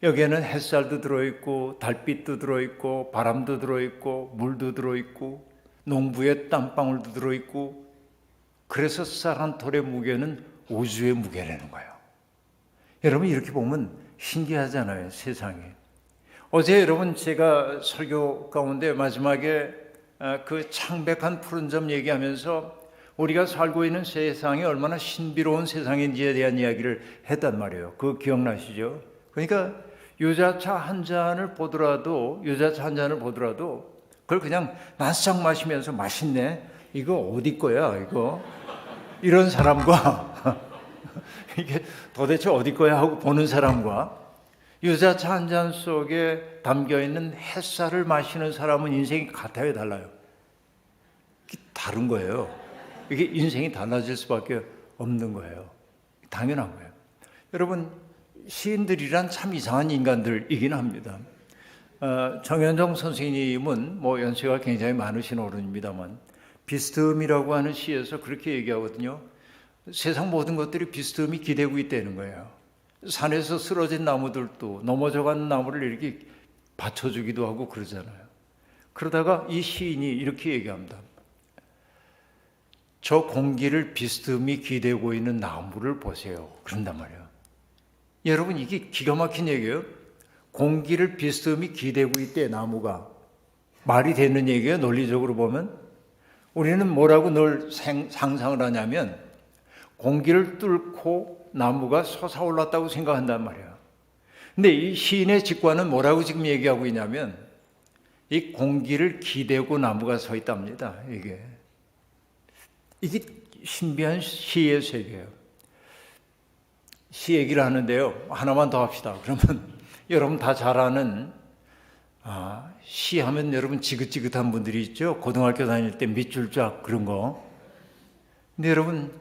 여기에는 햇살도 들어있고 달빛도 들어있고 바람도 들어있고 물도 들어있고 농부의 땀방울도 들어있고 그래서 사란톨의 무게는 우주의 무게라는 거예요. 여러분 이렇게 보면 신기하잖아요. 세상에. 어제 여러분 제가 설교 가운데 마지막에 그 창백한 푸른 점 얘기하면서 우리가 살고 있는 세상이 얼마나 신비로운 세상인지에 대한 이야기를 했단 말이에요. 그거 기억나시죠? 그러니까 유자차 한 잔을 보더라도 그걸 그냥 낯싹 마시면서 맛있네. 이거 어디 거야 이거? 이런 사람과 이게 도대체 어디 거야 하고 보는 사람과 유자차 한 잔 속에 담겨있는 햇살을 마시는 사람은 인생이 같아요 달라요? 이게 다른 거예요. 이게 인생이 달라질 수밖에 없는 거예요. 당연한 거예요. 여러분 시인들이란 참 이상한 인간들이긴 합니다. 정현정 선생님은 뭐 연세가 굉장히 많으신 어른입니다만 비스듬이라고 하는 시에서 그렇게 얘기하거든요. 세상 모든 것들이 비스듬히 기대고 있다는 거예요. 산에서 쓰러진 나무들도 넘어져간 나무를 이렇게 받쳐주기도 하고 그러잖아요. 그러다가 이 시인이 이렇게 얘기합니다. 저 공기를 비스듬히 기대고 있는 나무를 보세요. 그런단 말이에요. 여러분 이게 기가 막힌 얘기예요. 공기를 비스듬히 기대고 있대 나무가. 말이 되는 얘기예요. 논리적으로 보면. 우리는 뭐라고 늘 상상을 하냐면 공기를 뚫고 나무가 솟아올랐다고 생각한단 말이에요. 근데 이 시인의 직관은 뭐라고 지금 얘기하고 있냐면 이 공기를 기대고 나무가 서 있답니다. 이게 신비한 시의 세계예요. 시 얘기를 하는데요. 하나만 더 합시다. 그러면 여러분 다 잘 아는 시 하면 여러분 지긋지긋한 분들이 있죠. 고등학교 다닐 때 밑줄 쫙 그런 거. 근데 여러분,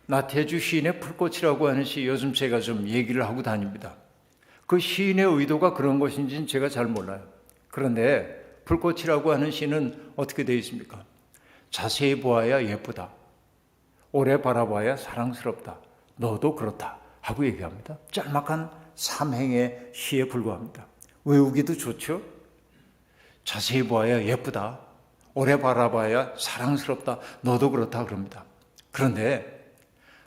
나태주 시인의 풀꽃이라고 하는 시 요즘 제가 좀 얘기를 하고 다닙니다. 그 시인의 의도가 그런 것인지는 제가 잘 몰라요. 그런데 풀꽃이라고 하는 시는 어떻게 되어 있습니까? 자세히 보아야 예쁘다. 오래 바라봐야 사랑스럽다. 너도 그렇다. 하고 얘기합니다. 짤막한 삼행의 시에 불과합니다. 외우기도 좋죠? 자세히 보아야 예쁘다. 오래 바라봐야 사랑스럽다. 너도 그렇다 그럽니다. 그런데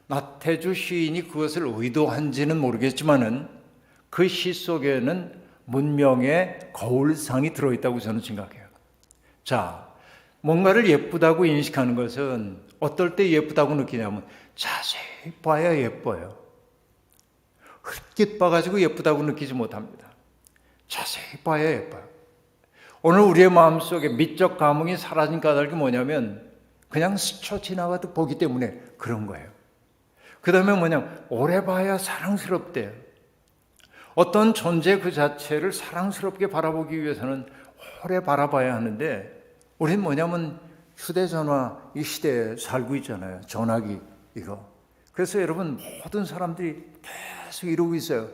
나태주 시인이 그것을 의도한지는 모르겠지만은 그 시 속에는 문명의 거울상이 들어있다고 저는 생각해요. 자, 뭔가를 예쁘다고 인식하는 것은 어떨 때 예쁘다고 느끼냐면 자세히 봐야 예뻐요. 흙깃 봐가지고 예쁘다고 느끼지 못합니다. 자세히 봐야 예뻐요. 오늘 우리의 마음속에 미적 감흥이 사라진 까닭이 뭐냐면 그냥 스쳐 지나가도 보기 때문에 그런 거예요. 그 다음에 뭐냐면 오래 봐야 사랑스럽대요. 어떤 존재 그 자체를 사랑스럽게 바라보기 위해서는 오래 바라봐야 하는데 우리는 뭐냐면 휴대전화 이 시대에 살고 있잖아요. 전화기 이거. 그래서 여러분 모든 사람들이 계속 이러고 있어요.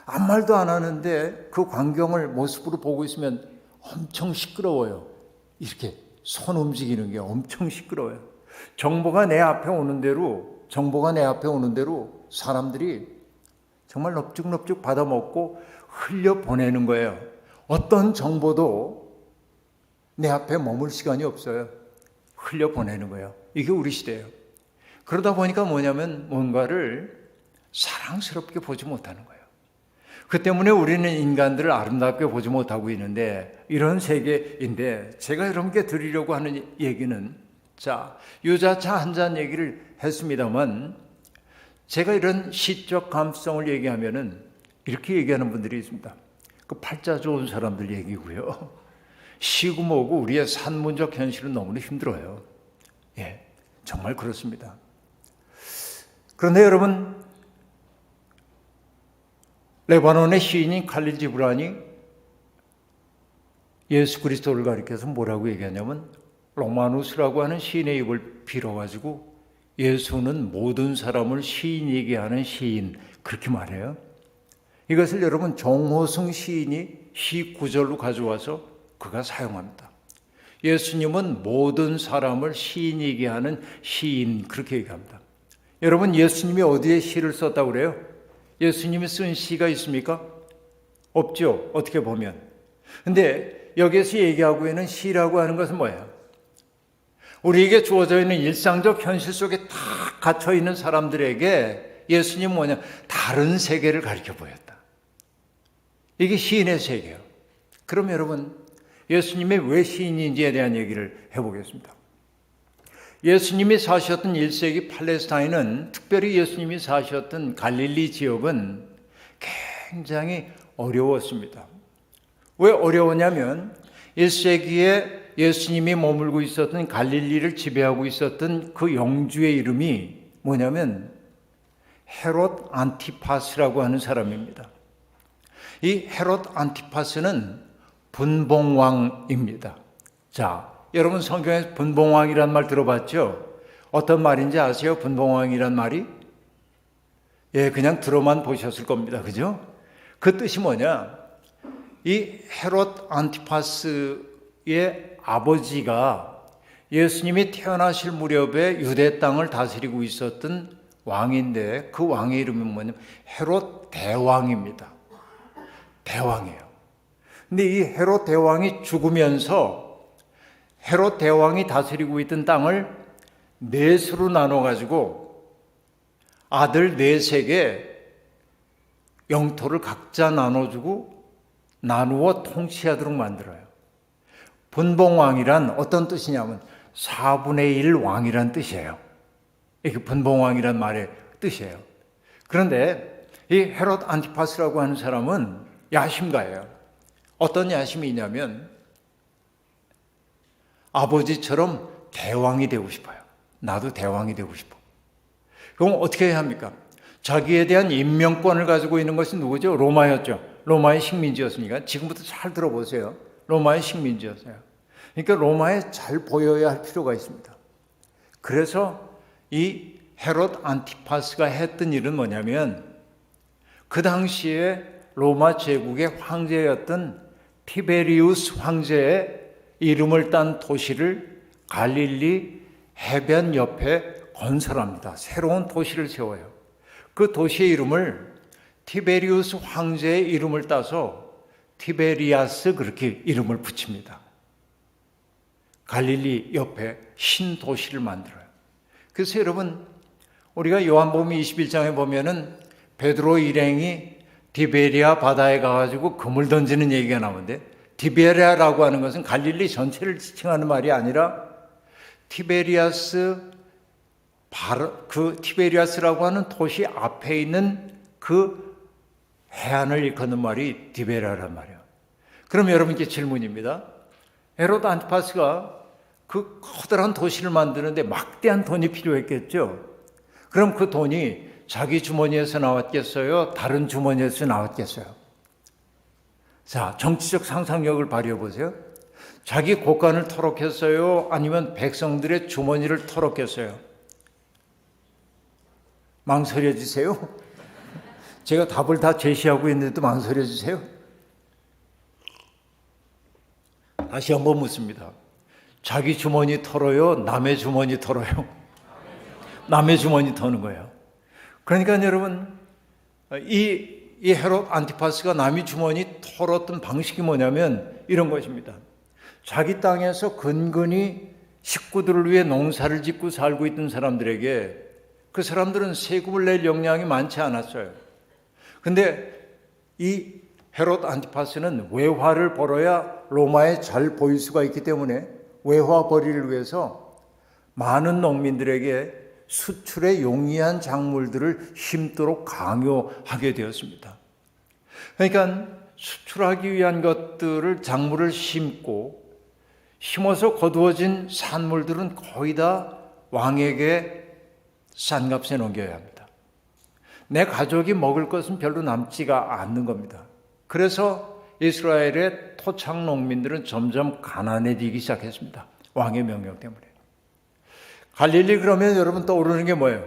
아무 말도 안 하는데 그 광경을 모습으로 보고 있으면 엄청 시끄러워요. 이렇게 손 움직이는 게 엄청 시끄러워요. 정보가 내 앞에 오는 대로 사람들이 정말 넙죽넙죽 받아먹고 흘려보내는 거예요. 어떤 정보도 내 앞에 머물 시간이 없어요. 흘려보내는 거예요. 이게 우리 시대예요. 그러다 보니까 뭐냐면 뭔가를 사랑스럽게 보지 못하는 거예요. 그 때문에 우리는 인간들을 아름답게 보지 못하고 있는데 이런 세계인데 제가 여러분께 드리려고 하는 얘기는 자, 유자차 한 잔 얘기를 했습니다만 제가 이런 시적 감성을 얘기하면은 이렇게 얘기하는 분들이 있습니다. 그 팔자 좋은 사람들 얘기고요. 시고 뭐고 우리의 산문적 현실은 너무나 힘들어요. 예, 정말 그렇습니다. 그런데 여러분, 레바논의 시인인 칼릴 지브란이 예수 그리스도를 가리켜서 뭐라고 얘기하냐면 로마누스라고 하는 시인의 입을 빌어가지고 예수는 모든 사람을 시인이게 하는 시인 그렇게 말해요. 이것을 여러분 정호승 시인이 시 구절로 가져와서 그가 사용합니다. 예수님은 모든 사람을 시인이게 하는 시인 그렇게 얘기합니다. 여러분 예수님이 어디에 시를 썼다고 그래요? 예수님이 쓴 시가 있습니까? 없죠. 어떻게 보면. 근데 여기에서 얘기하고 있는 시라고 하는 것은 뭐예요? 우리에게 주어져 있는 일상적 현실 속에 다 갇혀 있는 사람들에게 예수님은 뭐냐? 다른 세계를 가르쳐 보였다. 이게 시인의 세계예요. 그럼 여러분 예수님이 왜 시인인지에 대한 얘기를 해보겠습니다. 예수님이 사셨던 1세기 팔레스타인은 특별히 예수님이 사셨던 갈릴리 지역은 굉장히 어려웠습니다. 왜 어려웠냐면 1세기에 예수님이 머물고 있었던 갈릴리를 지배하고 있었던 그 영주의 이름이 뭐냐면 헤롯 안티파스라고 하는 사람입니다. 이 헤롯 안티파스는 분봉왕입니다. 자, 여러분 성경에서 분봉왕이란 말 들어봤죠? 어떤 말인지 아세요? 분봉왕이란 말이? 예, 그냥 들어만 보셨을 겁니다. 그죠? 그 뜻이 뭐냐? 이 헤롯 안티파스의 아버지가 예수님이 태어나실 무렵에 유대 땅을 다스리고 있었던 왕인데 그 왕의 이름이 뭐냐면 헤롯 대왕입니다. 대왕이에요. 근데 이 헤롯 대왕이 죽으면서 헤롯 대왕이 다스리고 있던 땅을 넷으로 나눠가지고 아들 넷에게 영토를 각자 나눠주고 나누어 통치하도록 만들어요. 분봉왕이란 어떤 뜻이냐면 4분의 1 왕이란 뜻이에요. 이게 분봉왕이란 말의 뜻이에요. 그런데 이 헤롯 안티파스라고 하는 사람은 야심가예요. 어떤 야심이 있냐면 아버지처럼 대왕이 되고 싶어요. 나도 대왕이 되고 싶어. 그럼 어떻게 해야 합니까? 자기에 대한 임명권을 가지고 있는 것이 누구죠? 로마였죠. 로마의 식민지였으니까. 지금부터 잘 들어보세요. 로마의 식민지였어요. 그러니까 로마에 잘 보여야 할 필요가 있습니다. 그래서 이 헤롯 안티파스가 했던 일은 뭐냐면 그 당시에 로마 제국의 황제였던 티베리우스 황제의 이름을 딴 도시를 갈릴리 해변 옆에 건설합니다. 새로운 도시를 세워요. 그 도시의 이름을 티베리우스 황제의 이름을 따서 티베리아스 그렇게 이름을 붙입니다. 갈릴리 옆에 신도시를 만들어요. 그래서 여러분 우리가 요한복음 21장에 보면은 베드로 일행이 디베리아 바다에 가가지고 그물 던지는 얘기가 나오는데 디베리아라고 하는 것은 갈릴리 전체를 지칭하는 말이 아니라 티베리아스 그 티베리아스라고 하는 도시 앞에 있는 그 해안을 일컫는 말이 디베리아란 말이에요. 그럼 여러분께 질문입니다. 헤롯 안티파스가 그 커다란 도시를 만드는데 막대한 돈이 필요했겠죠. 그럼 그 돈이 자기 주머니에서 나왔겠어요? 다른 주머니에서 나왔겠어요? 자, 정치적 상상력을 발휘해 보세요. 자기 곳간을 털었겠어요? 아니면 백성들의 주머니를 털었겠어요? 망설여지세요? 제가 답을 다 제시하고 있는데도 망설여지세요? 다시 한번 묻습니다. 자기 주머니 털어요? 남의 주머니 털어요? 남의 주머니 터는 거예요. 그러니까 여러분, 이 헤롯 안티파스가 남의 주머니 털었던 방식이 뭐냐면 이런 것입니다. 자기 땅에서 근근히 식구들을 위해 농사를 짓고 살고 있던 사람들에게 그 사람들은 세금을 낼 역량이 많지 않았어요. 근데 이 헤롯 안티파스는 외화를 벌어야 로마에 잘 보일 수가 있기 때문에 외화 벌이를 위해서 많은 농민들에게 수출에 용이한 작물들을 심도록 강요하게 되었습니다. 그러니까 수출하기 위한 것들을 작물을 심어서 거두어진 산물들은 거의 다 왕에게 싼 값에 넘겨야 합니다. 내 가족이 먹을 것은 별로 남지가 않는 겁니다. 그래서 이스라엘의 토착 농민들은 점점 가난해지기 시작했습니다. 왕의 명령 때문에. 갈릴리 그러면 여러분 떠오르는 게 뭐예요?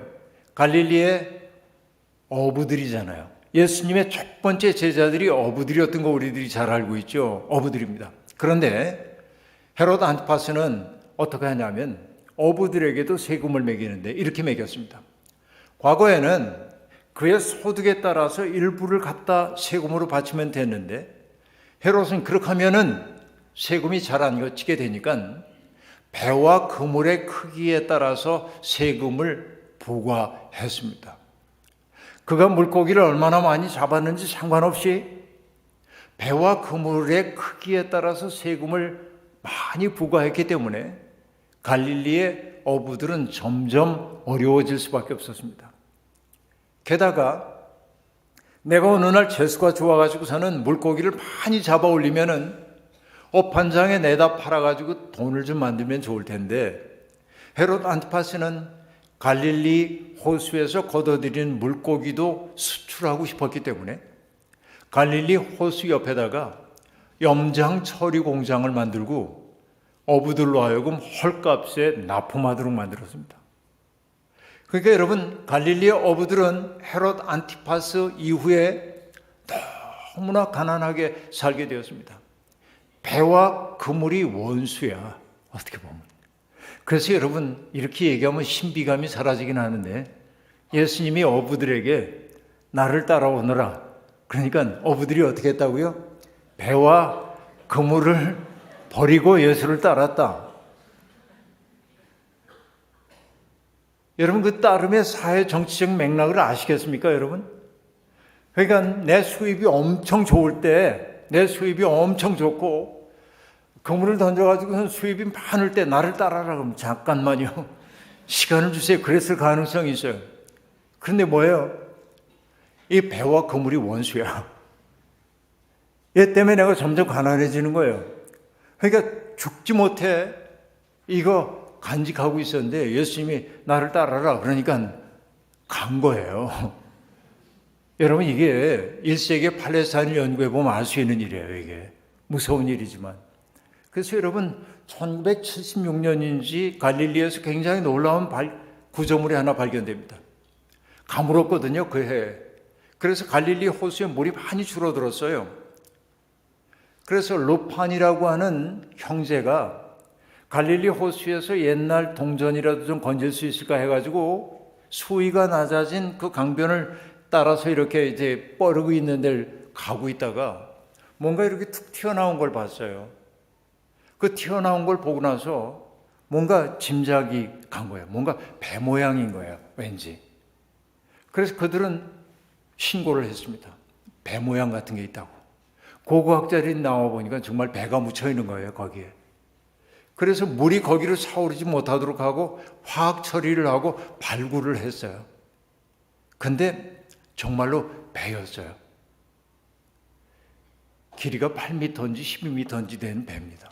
갈릴리의 어부들이잖아요. 예수님의 첫 번째 제자들이 어부들이었던 거 우리들이 잘 알고 있죠. 어부들입니다. 그런데 헤롯 안티파스는 어떻게 하냐면 어부들에게도 세금을 매기는데 이렇게 매겼습니다. 과거에는 그의 소득에 따라서 일부를 갖다 세금으로 바치면 됐는데 헤롯은 그렇게 하면은 세금이 잘 안 걷히게 되니까 배와 그물의 크기에 따라서 세금을 부과했습니다. 그가 물고기를 얼마나 많이 잡았는지 상관없이 배와 그물의 크기에 따라서 세금을 많이 부과했기 때문에 갈릴리의 어부들은 점점 어려워질 수밖에 없었습니다. 게다가 내가 어느 날 재수가 좋아가지고서는 물고기를 많이 잡아 올리면은 업 한 장에 내다 팔아가지고 돈을 좀 만들면 좋을 텐데 헤롯 안티파스는 갈릴리 호수에서 걷어들인 물고기도 수출하고 싶었기 때문에 갈릴리 호수 옆에다가 염장 처리 공장을 만들고 어부들로 하여금 헐값에 납품하도록 만들었습니다. 그러니까 여러분 갈릴리의 어부들은 헤롯 안티파스 이후에 너무나 가난하게 살게 되었습니다. 배와 그물이 원수야, 어떻게 보면. 그래서 여러분 이렇게 얘기하면 신비감이 사라지긴 하는데 예수님이 어부들에게 나를 따라오너라. 그러니까 어부들이 어떻게 했다고요? 배와 그물을 버리고 예수를 따랐다. 여러분 그 따름의 사회 정치적 맥락을 아시겠습니까, 여러분? 그러니까 내 수입이 엄청 좋을 때, 내 수입이 엄청 좋고 그물을 던져가지고 수입이 많을 때 나를 따라라 그러면 잠깐만요. 시간을 주세요. 그랬을 가능성이 있어요. 그런데 뭐예요? 이 배와 그물이 원수야. 얘 때문에 내가 점점 가난해지는 거예요. 그러니까 죽지 못해 이거 간직하고 있었는데 예수님이 나를 따라라 그러니까 간 거예요. 여러분 이게 1세기 팔레스타인을 연구해 보면 알 수 있는 일이에요. 이게 무서운 일이지만. 그래서 여러분 1976년인지 갈릴리에서 굉장히 놀라운 구조물이 하나 발견됩니다. 가물었거든요, 그 해에. 그래서 갈릴리 호수에 물이 많이 줄어들었어요. 그래서 루판이라고 하는 형제가 갈릴리 호수에서 옛날 동전이라도 좀 건질 수 있을까 해가지고 수위가 낮아진 그 강변을 따라서 이렇게 이제 뻐르고 있는 데를 가고 있다가 뭔가 이렇게 툭 튀어나온 걸 봤어요. 그 튀어나온 걸 보고 나서 뭔가 짐작이 간 거예요. 뭔가 배 모양인 거예요, 왠지. 그래서 그들은 신고를 했습니다. 배 모양 같은 게 있다고. 고고학자들이 나와 보니까 정말 배가 묻혀 있는 거예요, 거기에. 그래서 물이 거기를 차오르지 못하도록 하고 화학 처리를 하고 발굴을 했어요. 근데 정말로 배였어요. 길이가 8m인지 12m인지 되는 배입니다.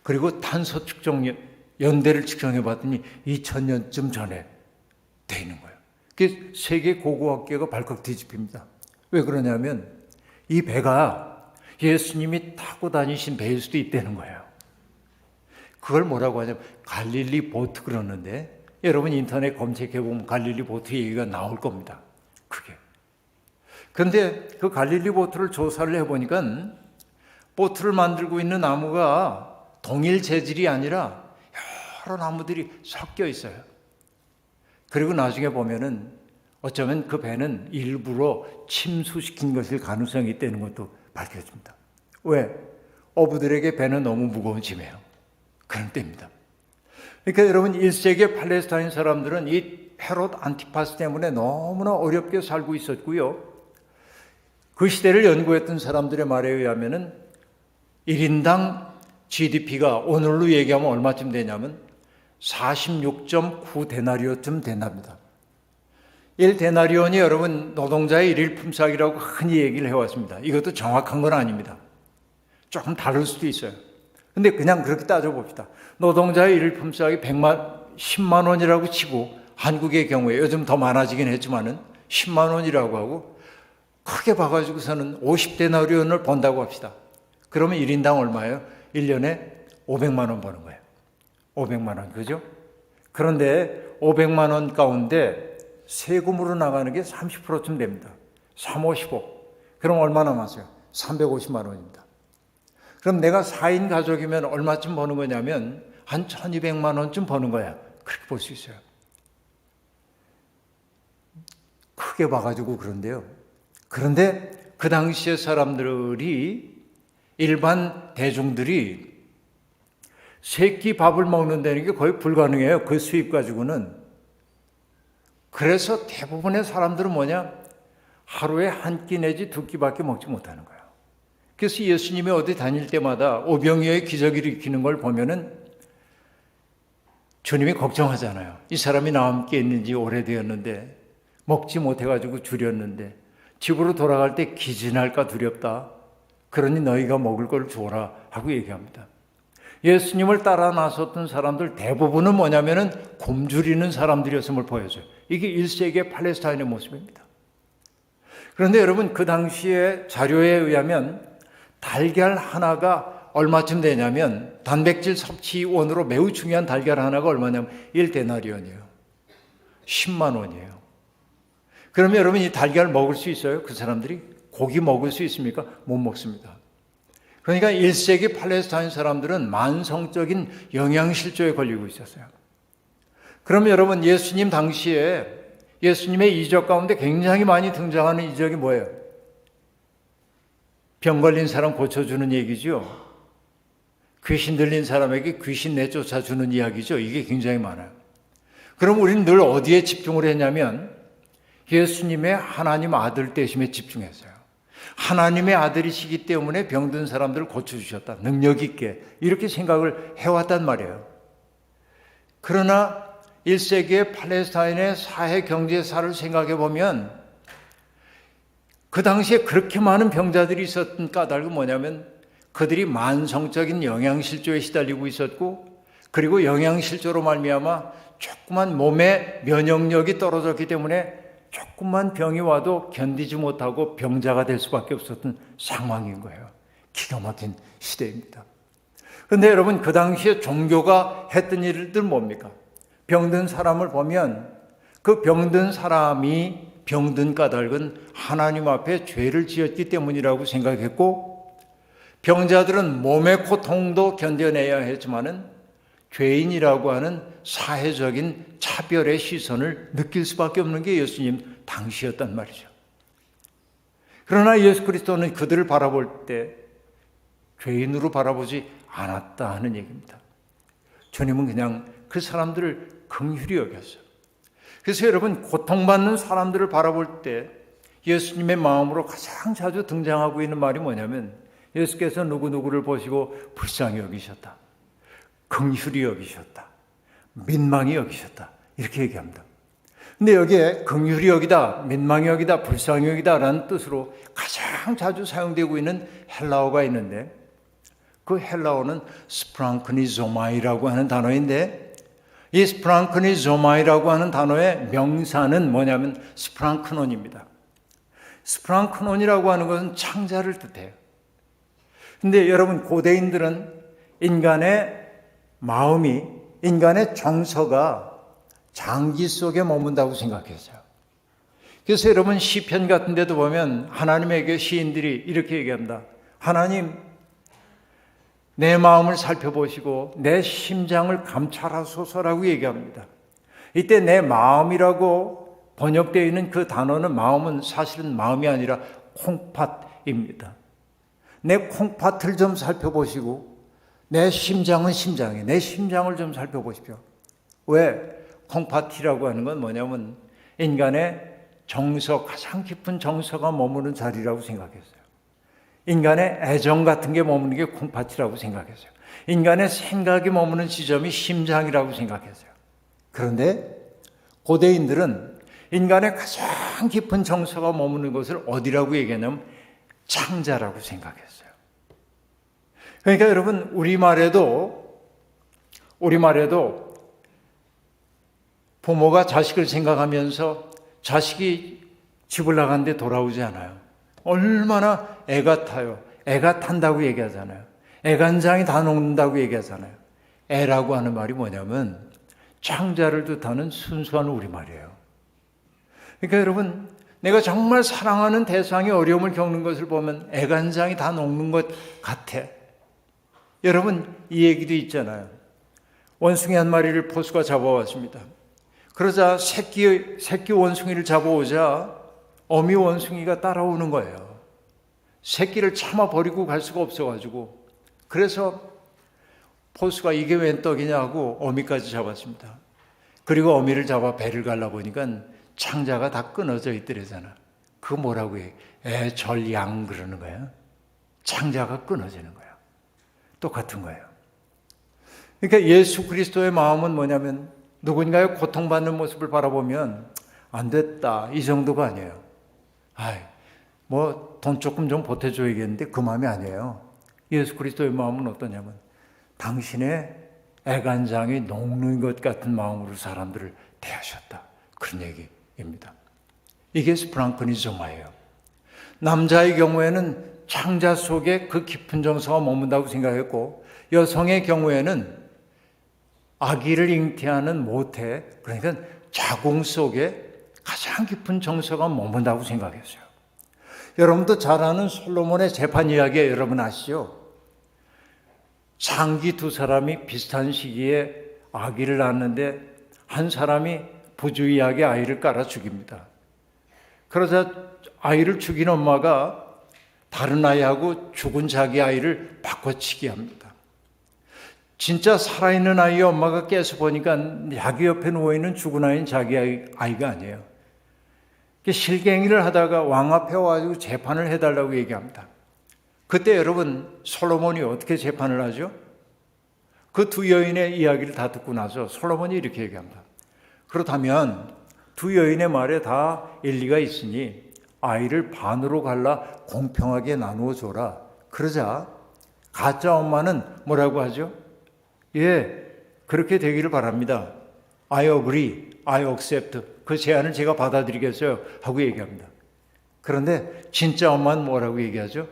그리고 탄소 측정 연대를 측정해 봤더니 2000년쯤 전에 돼 있는 거예요. 그게 세계 고고학계가 발칵 뒤집힙니다. 왜 그러냐면 이 배가 예수님이 타고 다니신 배일 수도 있다는 거예요. 그걸 뭐라고 하냐면 갈릴리 보트 그러는데 여러분 인터넷 검색해 보면 갈릴리 보트 얘기가 나올 겁니다. 크게. 그런데 그 갈릴리 보트를 조사를 해보니까 보트를 만들고 있는 나무가 동일 재질이 아니라 여러 나무들이 섞여 있어요. 그리고 나중에 보면은 어쩌면 그 배는 일부러 침수시킨 것일 가능성이 있다는 것도 밝혀집니다. 왜? 어부들에게 배는 너무 무거운 짐이에요. 그런 때입니다. 그러니까 여러분 1세기 팔레스타인 사람들은 이 헤롯 안티파스 때문에 너무나 어렵게 살고 있었고요. 그 시대를 연구했던 사람들의 말에 의하면은 1인당 GDP가 오늘로 얘기하면 얼마쯤 되냐면 46.9데나리온쯤 된답니다. 1데나리온이 여러분 노동자의 일일 품삯이라고 흔히 얘기를 해왔습니다. 이것도 정확한 건 아닙니다. 조금 다를 수도 있어요. 근데 그냥 그렇게 따져봅시다. 노동자의 일일 품삯이 10만 원이라고 치고 한국의 경우에 요즘 더 많아지긴 했지만은 10만 원이라고 하고 크게 봐가지고서는 50데나리온을 번다고 합시다. 그러면 1인당 얼마예요? 1년에 500만 원 버는 거예요. 500만 원, 그죠? 그런데 500만 원 가운데 세금으로 나가는 게 30%쯤 됩니다. 3, 55. 그럼 얼마 남았어요? 350만 원입니다. 그럼 내가 4인 가족이면 얼마쯤 버는 거냐면 한 1200만 원쯤 버는 거야. 그렇게 볼 수 있어요. 크게 봐가지고 그런데요. 그런데 그 당시의 사람들이 일반 대중들이 세 끼 밥을 먹는다는 게 거의 불가능해요. 그 수입 가지고는. 그래서 대부분의 사람들은 뭐냐? 하루에 한 끼 내지 두 끼밖에 먹지 못하는 거예요. 그래서 예수님이 어디 다닐 때마다 오병이어의 기적을 일으키는 걸 보면은 주님이 걱정하잖아요. 이 사람이 나와 함께 있는지 오래되었는데 먹지 못해가지고 줄였는데 집으로 돌아갈 때 기진할까 두렵다. 그러니 너희가 먹을 걸 줘라 하고 얘기합니다. 예수님을 따라 나섰던 사람들 대부분은 뭐냐면은 굶주리는 사람들이었음을 보여줘요. 이게 1세기의 팔레스타인의 모습입니다. 그런데 여러분 그 당시에 자료에 의하면 달걀 하나가 얼마쯤 되냐면 단백질 섭취원으로 매우 중요한 달걀 하나가 얼마냐면 1데나리온이에요. 10만 원이에요. 그러면 여러분 이 달걀 먹을 수 있어요? 그 사람들이? 고기 먹을 수 있습니까? 못 먹습니다. 그러니까 1세기 팔레스타인 사람들은 만성적인 영양실조에 걸리고 있었어요. 그러면 여러분 예수님 당시에 예수님의 이적 가운데 굉장히 많이 등장하는 이적이 뭐예요? 병 걸린 사람 고쳐주는 얘기죠. 귀신 들린 사람에게 귀신 내쫓아주는 이야기죠. 이게 굉장히 많아요. 그럼 우리는 늘 어디에 집중을 했냐면 예수님의 하나님 아들 되심에 집중했어요. 하나님의 아들이시기 때문에 병든 사람들을 고쳐주셨다. 능력 있게. 이렇게 생각을 해왔단 말이에요. 그러나 1세기의 팔레스타인의 사회 경제사를 생각해 보면 그 당시에 그렇게 많은 병자들이 있었던 까닭은 뭐냐면 그들이 만성적인 영양실조에 시달리고 있었고 그리고 영양실조로 말미암아 조그만 몸의 면역력이 떨어졌기 때문에 조금만 병이 와도 견디지 못하고 병자가 될 수밖에 없었던 상황인 거예요. 기가 막힌 시대입니다. 그런데 여러분 그 당시에 종교가 했던 일들 뭡니까? 병든 사람을 보면 그 병든 사람이 병든 까닭은 하나님 앞에 죄를 지었기 때문이라고 생각했고, 병자들은 몸의 고통도 견뎌내야 했지만은 죄인이라고 하는 사회적인 차별의 시선을 느낄 수밖에 없는 게 예수님 당시였단 말이죠. 그러나 예수 그리스도는 그들을 바라볼 때 죄인으로 바라보지 않았다 하는 얘기입니다. 주님은 그냥 그 사람들을 긍휼히 여겼어요. 그래서 여러분, 고통받는 사람들을 바라볼 때 예수님의 마음으로 가장 자주 등장하고 있는 말이 뭐냐면, 예수께서 누구누구를 보시고 불쌍히 여기셨다, 긍휼히 여기셨다, 민망히 여기셨다, 이렇게 얘기합니다. 근데 여기에 긍휼히 여기다, 민망히 여기다, 불쌍히 여기다라는 뜻으로 가장 자주 사용되고 있는 헬라어가 있는데, 그 헬라어는 스프랑크니조마이라고 하는 단어인데, 이 스프랑크니조마이라고 하는 단어의 명사는 뭐냐면 스프랑크논입니다. 스프랑크논이라고 하는 것은 창자를 뜻해요. 근데 여러분, 고대인들은 인간의 마음이, 인간의 정서가 장기 속에 머문다고 생각했어요. 그래서 여러분, 시편 같은 데도 보면 하나님에게 시인들이 이렇게 얘기합니다. 하나님, 내 마음을 살펴보시고 내 심장을 감찰하소서라고 얘기합니다. 이때 내 마음이라고 번역되어 있는 그 단어는, 마음은 사실은 마음이 아니라 콩팥입니다. 내 콩팥을 좀 살펴보시고 내 심장은 심장이에요. 내 심장을 좀 살펴보십시오. 왜? 콩팥이라고 하는 건 뭐냐면 인간의 정서, 가장 깊은 정서가 머무는 자리라고 생각했어요. 인간의 애정 같은 게 머무는 게 콩팥이라고 생각했어요. 인간의 생각이 머무는 지점이 심장이라고 생각했어요. 그런데 고대인들은 인간의 가장 깊은 정서가 머무는 것을 어디라고 얘기하냐면 창자라고 생각했어요. 그러니까 여러분, 우리말에도 부모가 자식을 생각하면서 자식이 집을 나갔는데 돌아오지 않아요. 얼마나 애가 타요. 애가 탄다고 얘기하잖아요. 애간장이 다 녹는다고 얘기하잖아요. 애라고 하는 말이 뭐냐면 창자를 뜻하는 순수한 우리말이에요. 그러니까 여러분, 내가 정말 사랑하는 대상이 어려움을 겪는 것을 보면 애간장이 다 녹는 것 같아. 여러분, 이 얘기도 있잖아요. 원숭이 한 마리를 포수가 잡아왔습니다. 그러자 새끼 원숭이를 잡아오자 어미 원숭이가 따라오는 거예요. 새끼를 참아 버리고 갈 수가 없어가지고, 그래서 포수가 이게 웬 떡이냐고 어미까지 잡았습니다. 그리고 어미를 잡아 배를 갈라보니까 창자가 다 끊어져 있더래잖아. 그거 뭐라고 해? 애절양 그러는 거야. 창자가 끊어지는 거야. 똑같은 거예요. 그러니까 예수 그리스도의 마음은 뭐냐면, 누군가의 고통받는 모습을 바라보면 안 됐다, 이 정도가 아니에요. 뭐 돈 조금 좀 보태줘야겠는데 그 마음이 아니에요. 예수 그리스도의 마음은 어떠냐면 당신의 애간장이 녹는 것 같은 마음으로 사람들을 대하셨다, 그런 얘기입니다. 이게 스프랑크니조마예요. 남자의 경우에는 창자 속에 그 깊은 정서가 머문다고 생각했고, 여성의 경우에는 아기를 잉태하는 모태, 그러니까 자궁 속에 가장 깊은 정서가 머문다고 생각했어요. 여러분도 잘 아는 솔로몬의 재판 이야기 여러분 아시죠? 상기 두 사람이 비슷한 시기에 아기를 낳았는데 한 사람이 부주의하게 아이를 깔아 죽입니다. 그러자 아이를 죽인 엄마가 다른 아이하고 죽은 자기 아이를 바꿔치기 합니다. 진짜 살아있는 아이의 엄마가 깨서 보니까 자기 옆에 누워있는 죽은 아이는 자기 아이가 아니에요. 실갱이를 하다가 왕 앞에 와가지고 재판을 해달라고 얘기합니다. 그때 여러분, 솔로몬이 어떻게 재판을 하죠? 그 두 여인의 이야기를 다 듣고 나서 솔로몬이 이렇게 얘기합니다. 그렇다면 두 여인의 말에 다 일리가 있으니 아이를 반으로 갈라 공평하게 나누어 줘라. 그러자 가짜 엄마는 뭐라고 하죠? 예, 그렇게 되기를 바랍니다. I agree, I accept. 그 제안을 제가 받아들이겠어요 하고 얘기합니다. 그런데 진짜 엄마는 뭐라고 얘기하죠?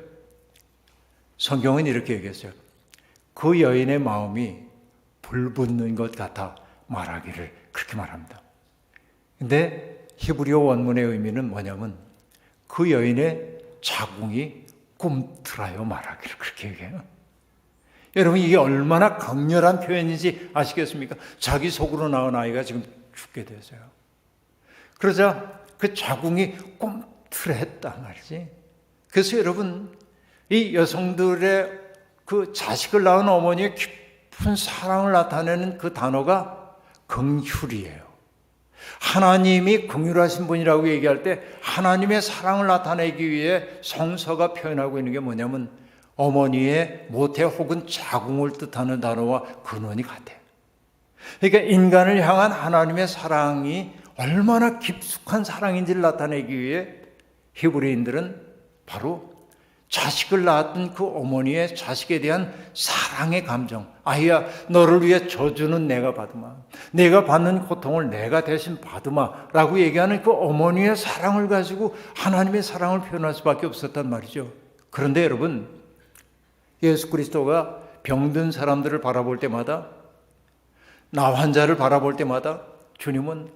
성경은 이렇게 얘기했어요. 그 여인의 마음이 불붙는 것 같아 말하기를 그렇게 말합니다. 근데 히브리어 원문의 의미는 뭐냐면 그 여인의 자궁이 꿈틀하여 말하기를 그렇게 얘기해요. 여러분 이게 얼마나 강렬한 표현인지 아시겠습니까? 자기 속으로 낳은 아이가 지금 죽게 되어요. 그러자 그 자궁이 꿈틀했단 말이지. 그래서 여러분 이 여성들의 그 자식을 낳은 어머니의 깊은 사랑을 나타내는 그 단어가 긍휼이에요. 하나님이 긍휼하신 분이라고 얘기할 때 하나님의 사랑을 나타내기 위해 성서가 표현하고 있는 게 뭐냐면 어머니의 모태 혹은 자궁을 뜻하는 단어와 근원이 같아요. 그러니까 인간을 향한 하나님의 사랑이 얼마나 깊숙한 사랑인지를 나타내기 위해 히브리인들은 바로 자식을 낳았던 그 어머니의 자식에 대한 사랑의 감정, 아이야 너를 위해 저주는 내가 받으마, 내가 받는 고통을 내가 대신 받으마 라고 얘기하는 그 어머니의 사랑을 가지고 하나님의 사랑을 표현할 수밖에 없었단 말이죠. 그런데 여러분 예수 그리스도가 병든 사람들을 바라볼 때마다, 나 환자를 바라볼 때마다 주님은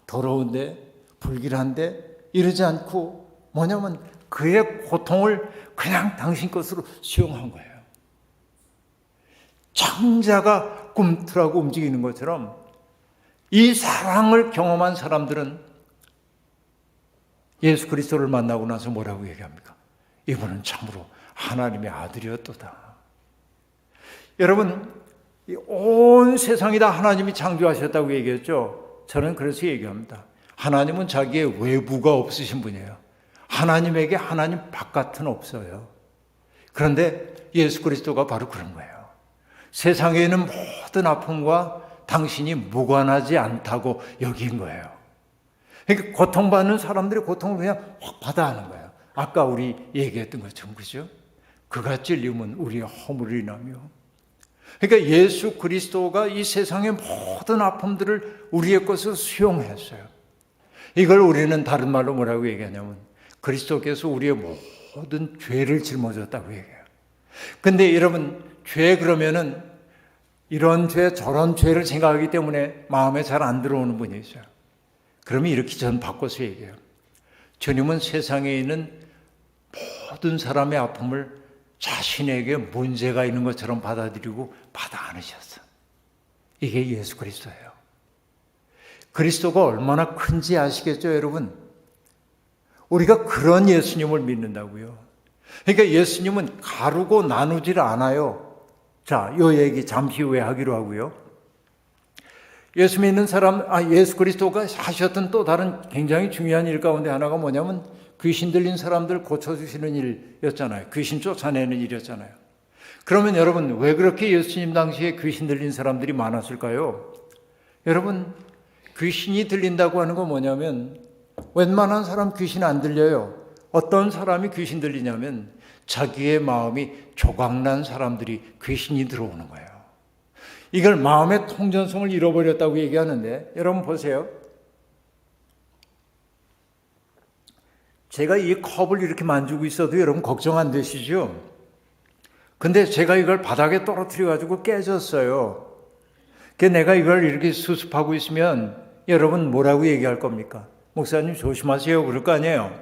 더러운데 불길한데 이러지 않고 뭐냐면 그의 고통을 그냥 당신 것으로 수용한 거예요. 창자가 꿈틀하고 움직이는 것처럼 이 사랑을 경험한 사람들은 예수 그리스도를 만나고 나서 뭐라고 얘기합니까? 이분은 참으로 하나님의 아들이었도다. 여러분, 온 세상이 다 하나님이 창조하셨다고 얘기했죠. 저는 그래서 얘기합니다. 하나님은 자기의 외부가 없으신 분이에요. 하나님에게 하나님 바깥은 없어요. 그런데 예수 그리스도가 바로 그런 거예요. 세상에 있는 모든 아픔과 당신이 무관하지 않다고 여긴 거예요. 그러니까 고통받는 사람들이 고통을 그냥 확 받아하는 거예요. 아까 우리 얘기했던 것처럼, 그죠? 그가 찔림은 우리의 허물이 나며. 그러니까 예수 그리스도가 이 세상의 모든 아픔들을 우리의 것으로 수용했어요. 이걸 우리는 다른 말로 뭐라고 얘기하냐면 그리스도께서 우리의 모든 죄를 짊어졌다고 얘기해요. 근데 여러분, 죄 그러면은 이런 죄 저런 죄를 생각하기 때문에 마음에 잘 안 들어오는 분이 있어요. 그러면 이렇게 전 바꿔서 얘기해요. 주님은 세상에 있는 모든 사람의 아픔을 자신에게 문제가 있는 것처럼 받아들이고 받아 안으셨어. 이게 예수 그리스도예요. 그리스도가 얼마나 큰지 아시겠죠, 여러분? 우리가 그런 예수님을 믿는다고요. 그러니까 예수님은 가르고 나누질 않아요. 자, 이 얘기 잠시 후에 하기로 하고요. 예수 믿는 사람, 예수 그리스도가 하셨던 또 다른 굉장히 중요한 일 가운데 하나가 뭐냐면 귀신 들린 사람들 고쳐주시는 일이었잖아요. 귀신 쫓아내는 일이었잖아요. 그러면 여러분, 왜 그렇게 예수님 당시에 귀신 들린 사람들이 많았을까요? 여러분, 귀신이 들린다고 하는 건 뭐냐면 웬만한 사람 귀신 안 들려요. 어떤 사람이 귀신 들리냐면 자기의 마음이 조각난 사람들이 귀신이 들어오는 거예요. 이걸 마음의 통전성을 잃어버렸다고 얘기하는데, 여러분 보세요. 제가 이 컵을 이렇게 만지고 있어도 여러분 걱정 안 되시죠? 근데 제가 이걸 바닥에 떨어뜨려 가지고 깨졌어요. 내가 이걸 이렇게 수습하고 있으면 여러분 뭐라고 얘기할 겁니까? 목사님 조심하세요 그럴 거 아니에요?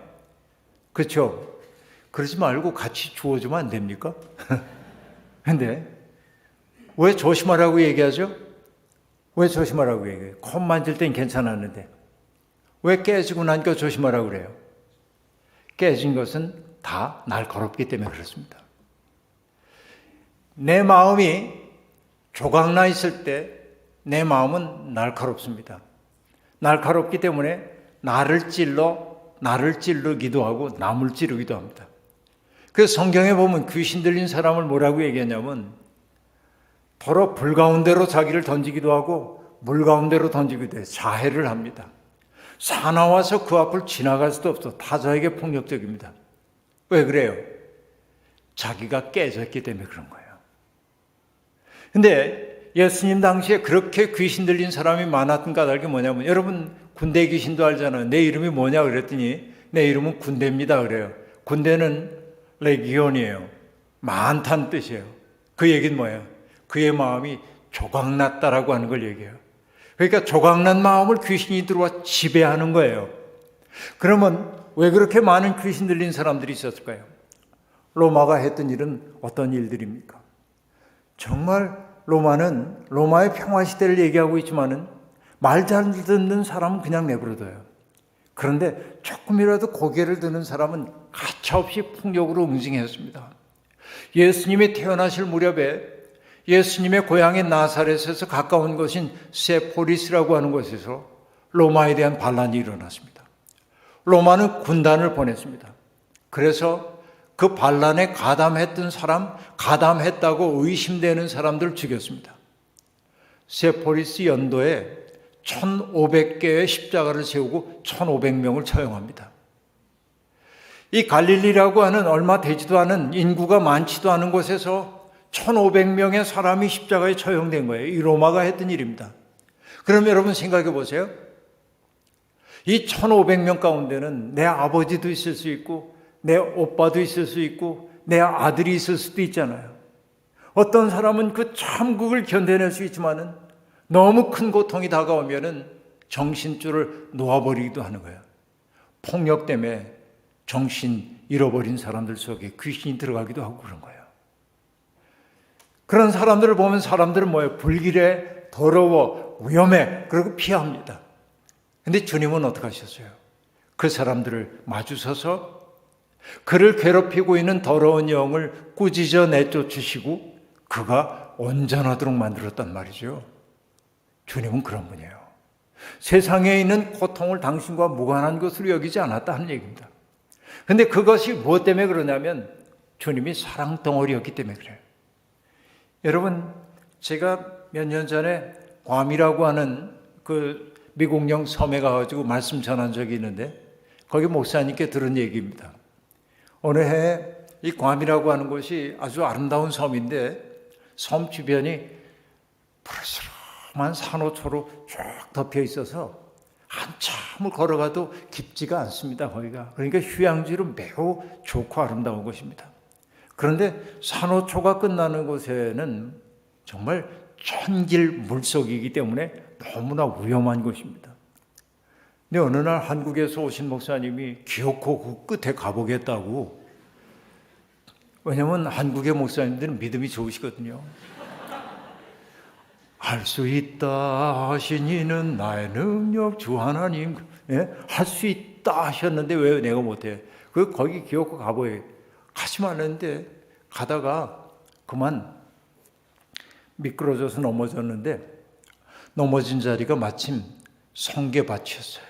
그렇죠? 그러지 말고 같이 주워주면 안 됩니까? 근데 왜 조심하라고 얘기하죠? 왜 조심하라고 얘기해요? 컵 만질 땐 괜찮았는데 왜 깨지고 나니까 조심하라고 그래요? 깨진 것은 다 날카롭기 때문에 그렇습니다. 내 마음이 조각나 있을 때 내 마음은 날카롭습니다. 날카롭기 때문에 나를 찌르기도 하고 남을 찌르기도 합니다. 그래서 성경에 보면 귀신 들린 사람을 뭐라고 얘기하냐면 더러 불 가운데로 자기를 던지기도 하고 물 가운데로 던지기도 해요. 자해를 합니다. 사나워서 그 앞을 지나갈 수도 없어. 타자에게 폭력적입니다. 왜 그래요? 자기가 깨졌기 때문에 그런 거예요. 근데 예수님 당시에 그렇게 귀신 들린 사람이 많았던 까닭이 뭐냐면, 여러분 군대 귀신도 알잖아요. 내 이름이 뭐냐 그랬더니 내 이름은 군대입니다 그래요. 군대는 레기온이에요. 많다는 뜻이에요. 그 얘기는 뭐예요? 그의 마음이 조각났다라고 하는 걸 얘기해요. 그러니까 조각난 마음을 귀신이 들어와 지배하는 거예요. 그러면 왜 그렇게 많은 귀신 들린 사람들이 있었을까요? 로마가 했던 일은 어떤 일들입니까? 정말 로마는 로마의 평화 시대를 얘기하고 있지만은 말 잘 듣는 사람은 그냥 내버려둬요. 그런데 조금이라도 고개를 드는 사람은 가차없이 폭력으로 응징했습니다. 예수님이 태어나실 무렵에 예수님의 고향인 나사렛에서 가까운 곳인 세포리스라고 하는 곳에서 로마에 대한 반란이 일어났습니다. 로마는 군단을 보냈습니다. 그래서 그 반란에 가담했던 사람, 가담했다고 의심되는 사람들을 죽였습니다. 세포리스 연도에 1500개의 십자가를 세우고 1500명을 처형합니다. 이 갈릴리라고 하는 얼마 되지도 않은 인구가 많지도 않은 곳에서 1500명의 사람이 십자가에 처형된 거예요. 이 로마가 했던 일입니다. 그럼 여러분 생각해 보세요. 이 1500명 가운데는 내 아버지도 있을 수 있고 내 오빠도 있을 수 있고 내 아들이 있을 수도 있잖아요. 어떤 사람은 그 참극을 견뎌낼 수 있지만은 너무 큰 고통이 다가오면은 정신줄을 놓아버리기도 하는 거예요. 폭력 때문에 정신 잃어버린 사람들 속에 귀신이 들어가기도 하고 그런 거예요. 그런 사람들을 보면 사람들은 뭐예요? 불길해, 더러워, 위험해. 그리고 피합니다. 근데 주님은 어떻게 하셨어요? 그 사람들을 마주서서 그를 괴롭히고 있는 더러운 영을 꾸짖어 내쫓으시고 그가 온전하도록 만들었단 말이죠. 주님은 그런 분이에요. 세상에 있는 고통을 당신과 무관한 것으로 여기지 않았다는 얘기입니다. 근데 그것이 무엇 때문에 그러냐면 주님이 사랑 덩어리였기 때문에 그래요. 여러분, 제가 몇 년 전에 괌이라고 하는 그 미국령 섬에 가가지고 말씀 전한 적이 있는데 거기 목사님께 들은 얘기입니다. 어느 해에 이 괌이라고 하는 곳이 아주 아름다운 섬인데 섬 주변이 푸르스름한 산호초로 쫙 덮여 있어서 한참을 걸어가도 깊지가 않습니다. 거기가. 그러니까 휴양지로 매우 좋고 아름다운 곳입니다. 그런데 산호초가 끝나는 곳에는 정말 천길 물속이기 때문에 너무나 위험한 곳입니다. 근데 어느 날 한국에서 오신 목사님이 기어코 그 끝에 가보겠다고. 왜냐하면 한국의 목사님들은 믿음이 좋으시거든요. 할 수 있다 하신 이는 나의 능력 주 하나님. 할 수 있다 하셨는데 왜 내가 못해? 거기 기어코 가보여. 가지 말랬는데 가다가 그만 미끄러져서 넘어졌는데 넘어진 자리가 마침 성게밭이었어요.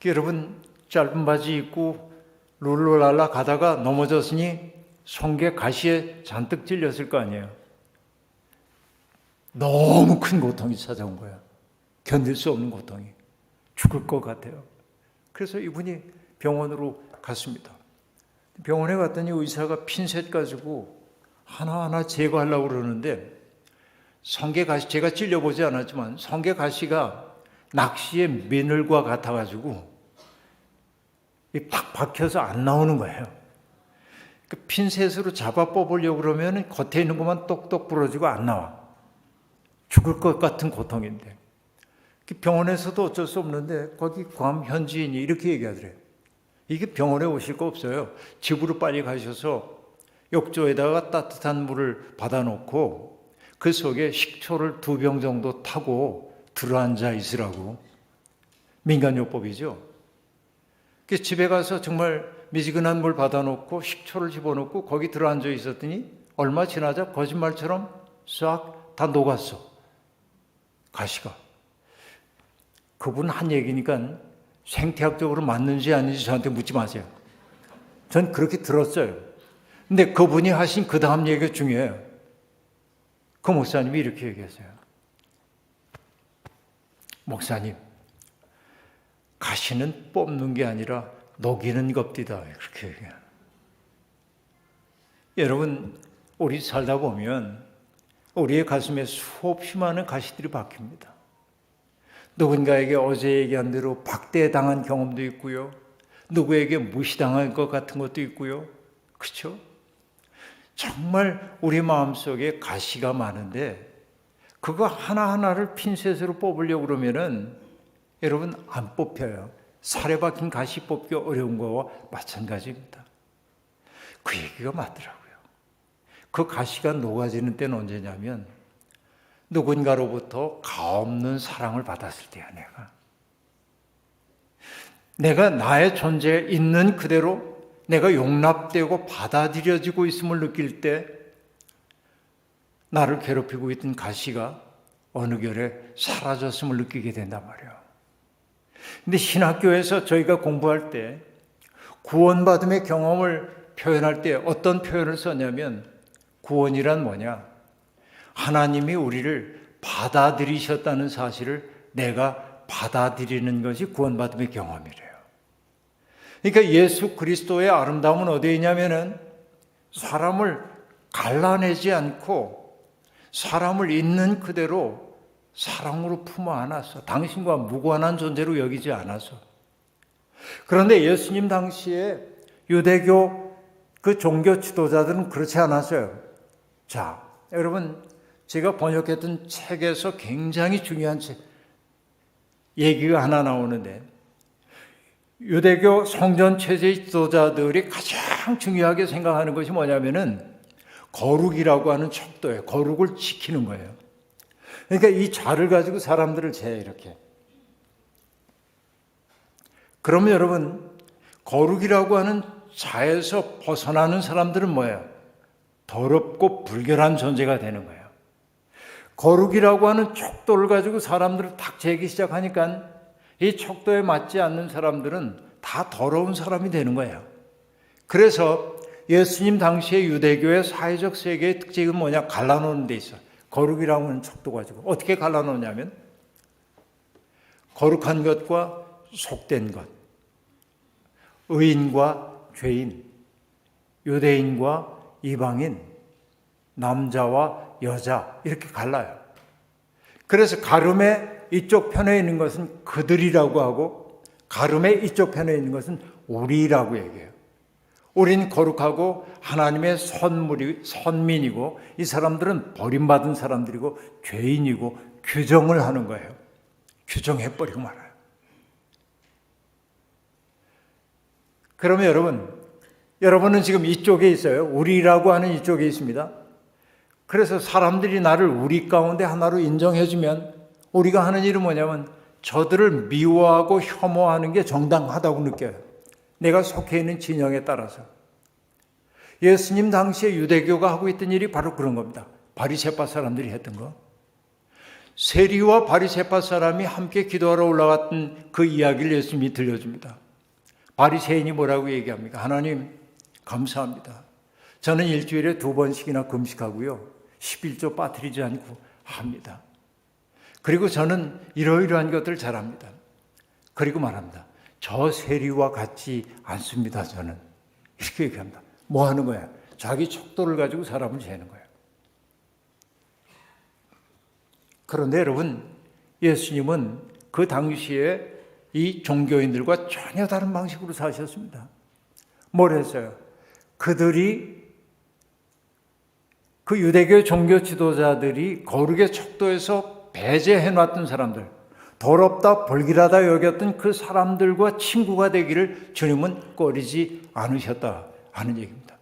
여러분, 짧은 바지 입고 룰루랄라 가다가 넘어졌으니 성게 가시에 잔뜩 찔렸을 거 아니에요. 너무 큰 고통이 찾아온 거예요. 견딜 수 없는 고통이. 죽을 것 같아요. 그래서 이분이 병원으로 갔습니다. 병원에 갔더니 의사가 핀셋 가지고 하나하나 제거하려고 그러는데 성게가시, 제가 찔려보지 않았지만 성게가시가 낚시의 미늘과 같아가지고 팍 박혀서 안 나오는 거예요. 그 핀셋으로 잡아 뽑으려고 그러면 겉에 있는 것만 똑똑 부러지고 안 나와. 죽을 것 같은 고통인데. 병원에서도 어쩔 수 없는데 거기 괌 현지인이 이렇게 얘기하더래요. 이게 병원에 오실 거 없어요. 집으로 빨리 가셔서 욕조에다가 따뜻한 물을 받아놓고 그 속에 식초를 2병 정도 타고 들어앉아 있으라고. 민간요법이죠. 집에 가서 정말 미지근한 물 받아놓고 식초를 집어넣고 거기 들어앉아 있었더니 얼마 지나자 거짓말처럼 싹 다 녹았어. 가시가. 그분 한 얘기니까 생태학적으로 맞는지 아닌지 저한테 묻지 마세요. 전 그렇게 들었어요. 근데 그분이 하신 그 다음 얘기가 중요해요. 그 목사님이 이렇게 얘기했어요. 목사님, 가시는 뽑는 게 아니라 녹이는 겁디다. 그렇게 얘기해요. 여러분, 우리 살다 보면 우리의 가슴에 수없이 많은 가시들이 박힙니다. 누군가에게 어제 얘기한 대로 박대당한 경험도 있고요. 누구에게 무시당할 것 같은 것도 있고요. 그렇죠? 정말 우리 마음속에 가시가 많은데 그거 하나하나를 핀셋으로 뽑으려고 그러면은 여러분 안 뽑혀요. 살에 박힌 가시 뽑기 어려운 거와 마찬가지입니다. 그 얘기가 맞더라고요. 그 가시가 녹아지는 때는 언제냐면 누군가로부터 가없는 사랑을 받았을 때야. 내가 나의 존재 있는 그대로 내가 용납되고 받아들여지고 있음을 느낄 때 나를 괴롭히고 있던 가시가 어느 결에 사라졌음을 느끼게 된단 말이에요. 근데 신학교에서 저희가 공부할 때 구원받음의 경험을 표현할 때 어떤 표현을 썼냐면 구원이란 뭐냐? 하나님이 우리를 받아들이셨다는 사실을 내가 받아들이는 것이 구원받음의 경험이래요. 그러니까 예수 그리스도의 아름다움은 어디에 있냐면은 사람을 갈라내지 않고 사람을 있는 그대로 사랑으로 품어 안아서 당신과 무관한 존재로 여기지 않아서. 그런데 예수님 당시에 유대교 그 종교 지도자들은 그렇지 않았어요. 자, 여러분 제가 번역했던 책에서 굉장히 중요한 얘기가 하나 나오는데 유대교 성전 체제 지도자들이 가장 중요하게 생각하는 것이 뭐냐면은 거룩이라고 하는 척도예요. 거룩을 지키는 거예요. 그러니까 이 자를 가지고 사람들을 재요, 이렇게. 그러면 여러분, 거룩이라고 하는 자에서 벗어나는 사람들은 뭐예요? 더럽고 불결한 존재가 되는 거예요. 거룩이라고 하는 척도를 가지고 사람들을 탁 재기 시작하니까 이 척도에 맞지 않는 사람들은 다 더러운 사람이 되는 거예요. 그래서 예수님 당시의 유대교의 사회적 세계의 특징은 뭐냐? 갈라놓는 데 있어요. 거룩이라고 하는 척도 가지고. 어떻게 갈라놓냐면 거룩한 것과 속된 것, 의인과 죄인, 유대인과 이방인, 남자와 여자 이렇게 갈라요. 그래서 가름의 이쪽 편에 있는 것은 그들이라고 하고 가름의 이쪽 편에 있는 것은 우리라고 얘기해요. 우린 거룩하고 하나님의 선민이고 이 사람들은 버림받은 사람들이고 죄인이고 규정을 하는 거예요. 규정해버리고 말아요. 그러면 여러분은 지금 이쪽에 있어요. 우리라고 하는 이쪽에 있습니다. 그래서 사람들이 나를 우리 가운데 하나로 인정해주면 우리가 하는 일은 뭐냐면 저들을 미워하고 혐오하는 게 정당하다고 느껴요. 내가 속해 있는 진영에 따라서. 예수님 당시에 유대교가 하고 있던 일이 바로 그런 겁니다. 바리새파 사람들이 했던 거. 세리와 바리새파 사람이 함께 기도하러 올라갔던 그 이야기를 예수님이 들려줍니다. 바리새인이 뭐라고 얘기합니까? 하나님 감사합니다. 저는 일주일에 2번씩이나 금식하고요. 11조 빠뜨리지 않고 합니다. 그리고 저는 이러이러한 것들을 잘합니다. 그리고 말합니다. 저 세리와 같지 않습니다. 저는 이렇게 얘기합니다. 뭐 하는 거야? 자기 척도를 가지고 사람을 재는 거예요. 그런데 여러분, 예수님은 그 당시에 이 종교인들과 전혀 다른 방식으로 사셨습니다. 뭘 했어요? 그들이 그 유대교 종교 지도자들이 거룩의 척도에서 배제해놨던 사람들, 더럽다 불길하다 여겼던 그 사람들과 친구가 되기를 주님은 꺼리지 않으셨다 하는 얘기입니다.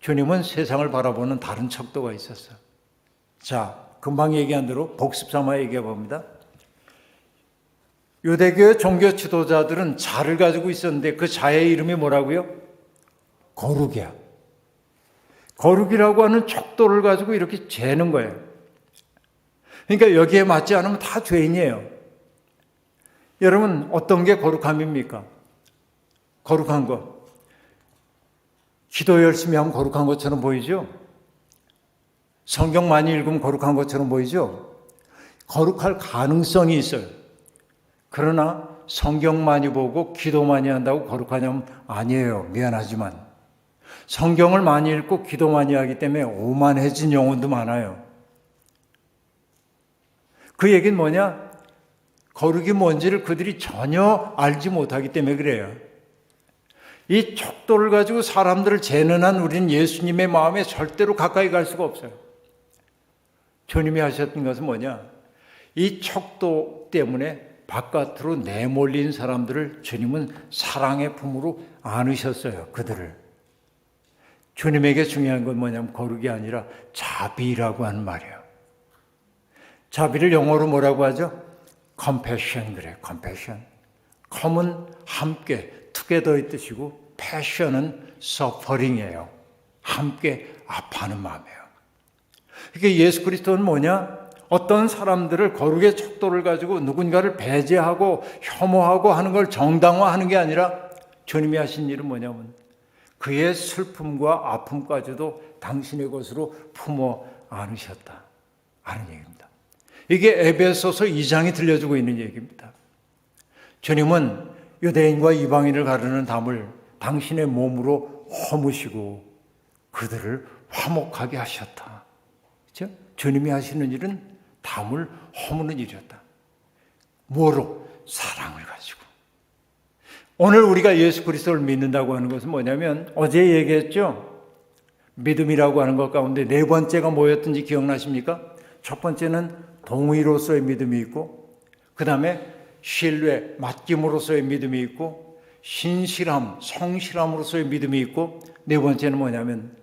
주님은 세상을 바라보는 다른 척도가 있었어요. 자, 금방 얘기한 대로 복습 삼아 얘기해 봅니다. 유대교의 종교 지도자들은 자를 가지고 있었는데 그 자의 이름이 뭐라고요? 거룩이야. 거룩이라고 하는 척도를 가지고 이렇게 재는 거예요. 그러니까 여기에 맞지 않으면 다 죄인이에요. 여러분, 어떤 게 거룩함입니까? 거룩한 거. 기도 열심히 하면 거룩한 것처럼 보이죠? 성경 많이 읽으면 거룩한 것처럼 보이죠? 거룩할 가능성이 있어요. 그러나 성경 많이 보고 기도 많이 한다고 거룩하냐면 아니에요. 미안하지만. 성경을 많이 읽고 기도 많이 하기 때문에 오만해진 영혼도 많아요. 그 얘기는 뭐냐? 거룩이 뭔지를 그들이 전혀 알지 못하기 때문에 그래요. 이 척도를 가지고 사람들을 재는 한 우리는 예수님의 마음에 절대로 가까이 갈 수가 없어요. 주님이 하셨던 것은 뭐냐? 이 척도 때문에 바깥으로 내몰린 사람들을 주님은 사랑의 품으로 안으셨어요. 그들을. 주님에게 중요한 건 뭐냐면 거룩이 아니라 자비라고 하는 말이에요. 자비를 영어로 뭐라고 하죠? compassion 그래요. compassion. com은 함께, together의 뜻이고 passion은 suffering이에요. 함께 아파하는 마음이에요. 그러니까 예수 그리스도는 뭐냐? 어떤 사람들을 거룩의 척도를 가지고 누군가를 배제하고 혐오하고 하는 걸 정당화하는 게 아니라 주님이 하신 일은 뭐냐면 그의 슬픔과 아픔까지도 당신의 것으로 품어 안으셨다 하는 얘기입니다. 이게 에베소서 2장이 들려주고 있는 얘기입니다. 주님은 유대인과 이방인을 가르는 담을 당신의 몸으로 허무시고 그들을 화목하게 하셨다. 그렇죠? 주님이 하시는 일은 담을 허무는 일이었다. 뭐로? 사랑을 가지고. 오늘 우리가 예수 그리스도를 믿는다고 하는 것은 뭐냐면 어제 얘기했죠. 믿음이라고 하는 것 가운데 네 번째가 뭐였던지 기억나십니까? 첫 번째는 동의로서의 믿음이 있고 그 다음에 신뢰, 맡김으로서의 믿음이 있고 신실함, 성실함으로서의 믿음이 있고 네 번째는 뭐냐면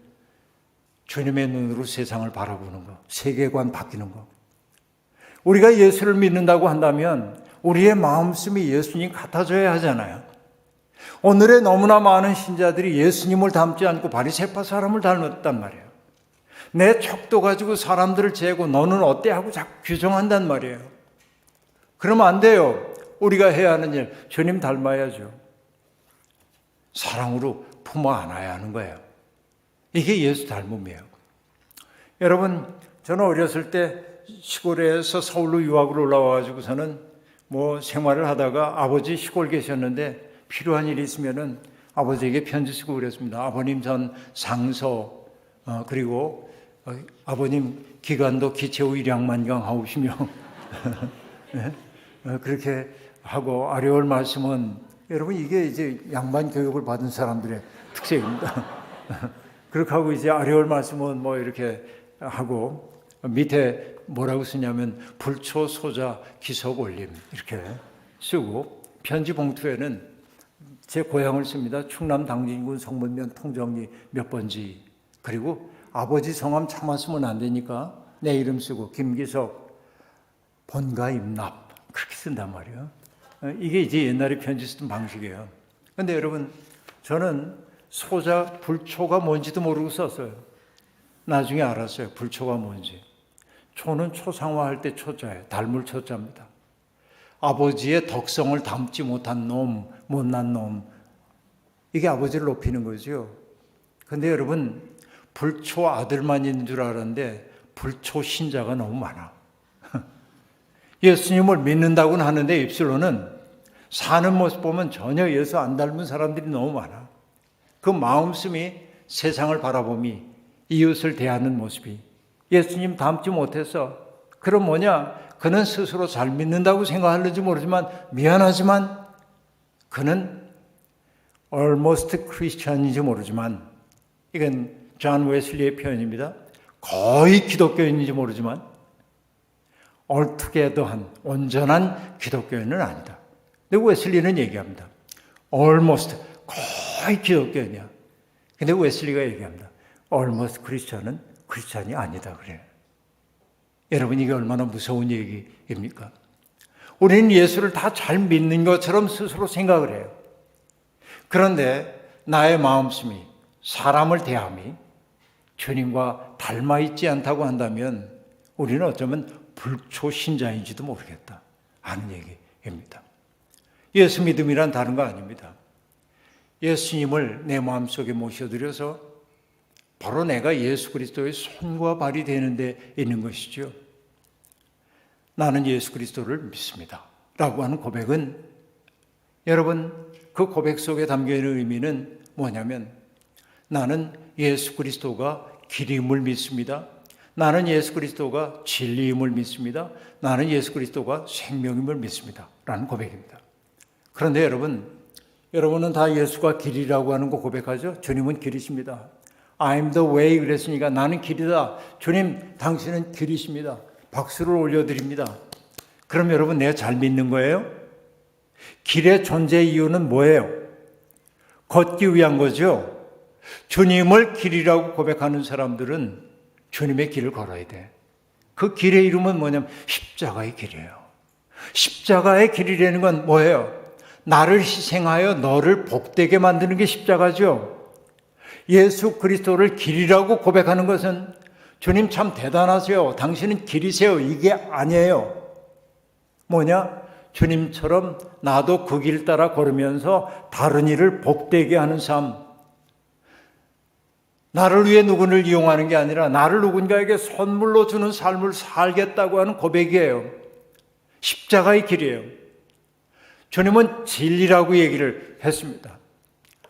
주님의 눈으로 세상을 바라보는 것, 세계관 바뀌는 것. 우리가 예수를 믿는다고 한다면 우리의 마음씀이 예수님 같아져야 하잖아요. 오늘의 너무나 많은 신자들이 예수님을 닮지 않고 바리새파 사람을 닮았단 말이에요. 내 척도 가지고 사람들을 재고 너는 어때 하고 자꾸 규정한단 말이에요. 그러면 안 돼요. 우리가 해야 하는 일, 주님 닮아야죠. 사랑으로 품어 안아야 하는 거예요. 이게 예수 닮음이에요. 여러분, 저는 어렸을 때 시골에서 서울로 유학을 올라와가지고서는 생활을 하다가 아버지 시골 계셨는데 필요한 일이 있으면은 아버지에게 편지 쓰고 그랬습니다. 아버님 전 상서 그리고 아버님 기간도 기체후 일양만강 하오시며 그렇게 하고 아뢰올 말씀은 여러분 이게 이제 양반 교육을 받은 사람들의 특색입니다. 그렇게 하고 이제 아뢰올 말씀은 이렇게 하고 밑에 뭐라고 쓰냐면 불초 소자 기석 올림 이렇게 쓰고 편지 봉투에는 제 고향을 씁니다. 충남 당진군 성문면 통정리 몇 번지 그리고 아버지 성함 차마 쓰면 안 되니까 내 이름 쓰고 김기석 본가 임납 그렇게 쓴단 말이에요. 이게 이제 옛날에 편지 쓰던 방식이에요. 그런데 여러분 저는 소자 불초가 뭔지도 모르고 썼어요. 나중에 알았어요. 불초가 뭔지. 초는 초상화할 때 초자예요. 닮을 초자입니다. 아버지의 덕성을 담지 못한 놈, 못난 놈. 이게 아버지를 높이는 거죠. 그런데 여러분 불초 아들만 있는 줄 알았는데 불초 신자가 너무 많아. 예수님을 믿는다고는 하는데 입술로는 사는 모습 보면 전혀 예수 안 닮은 사람들이 너무 많아. 그 마음씀이 세상을 바라보미 이웃을 대하는 모습이 예수님 닮지 못해서 그럼 그는 스스로 잘 믿는다고 생각하는지 모르지만 미안하지만 그는 almost Christian인지 모르지만 이건 존 웨슬리의 표현입니다. 거의 기독교인인지 모르지만 altogether한 온전한 기독교인은 아니다. 근데 웨슬리는 얘기합니다. almost 거의 기독교인이야. 근데 웨슬리가 얘기합니다. almost Christian은 크리스찬이 아니다 그래요. 여러분 이게 얼마나 무서운 얘기입니까? 우리는 예수를 다 잘 믿는 것처럼 스스로 생각을 해요. 그런데 나의 마음씀이 사람을 대함이 주님과 닮아 있지 않다고 한다면 우리는 어쩌면 불초신자인지도 모르겠다 하는 얘기입니다. 예수 믿음이란 다른 거 아닙니다. 예수님을 내 마음속에 모셔드려서 바로 내가 예수 그리스도의 손과 발이 되는 데 있는 것이죠. 나는 예수 그리스도를 믿습니다 라고 하는 고백은 여러분 그 고백 속에 담겨있는 의미는 뭐냐면 나는 예수 그리스도가 길임을 믿습니다. 나는 예수 그리스도가 진리임을 믿습니다. 나는 예수 그리스도가 생명임을 믿습니다 라는 고백입니다. 그런데 여러분은 다 예수가 길이라고 하는 거 고백하죠. 주님은 길이십니다. I'm the way 그랬으니까 나는 길이다. 주님, 당신은 길이십니다. 박수를 올려드립니다. 그럼 여러분, 내가 잘 믿는 거예요? 길의 존재 이유는 뭐예요? 걷기 위한 거죠. 주님을 길이라고 고백하는 사람들은 주님의 길을 걸어야 돼. 그 길의 이름은 뭐냐면 십자가의 길이에요. 십자가의 길이라는 건 뭐예요? 나를 희생하여 너를 복되게 만드는 게 십자가죠. 예수 그리스도를 길이라고 고백하는 것은 주님 참 대단하세요. 당신은 길이세요. 이게 아니에요. 뭐냐? 주님처럼 나도 그 길 따라 걸으면서 다른 이를 복되게 하는 삶. 나를 위해 누구를 이용하는 게 아니라 나를 누군가에게 선물로 주는 삶을 살겠다고 하는 고백이에요. 십자가의 길이에요. 주님은 진리라고 얘기를 했습니다.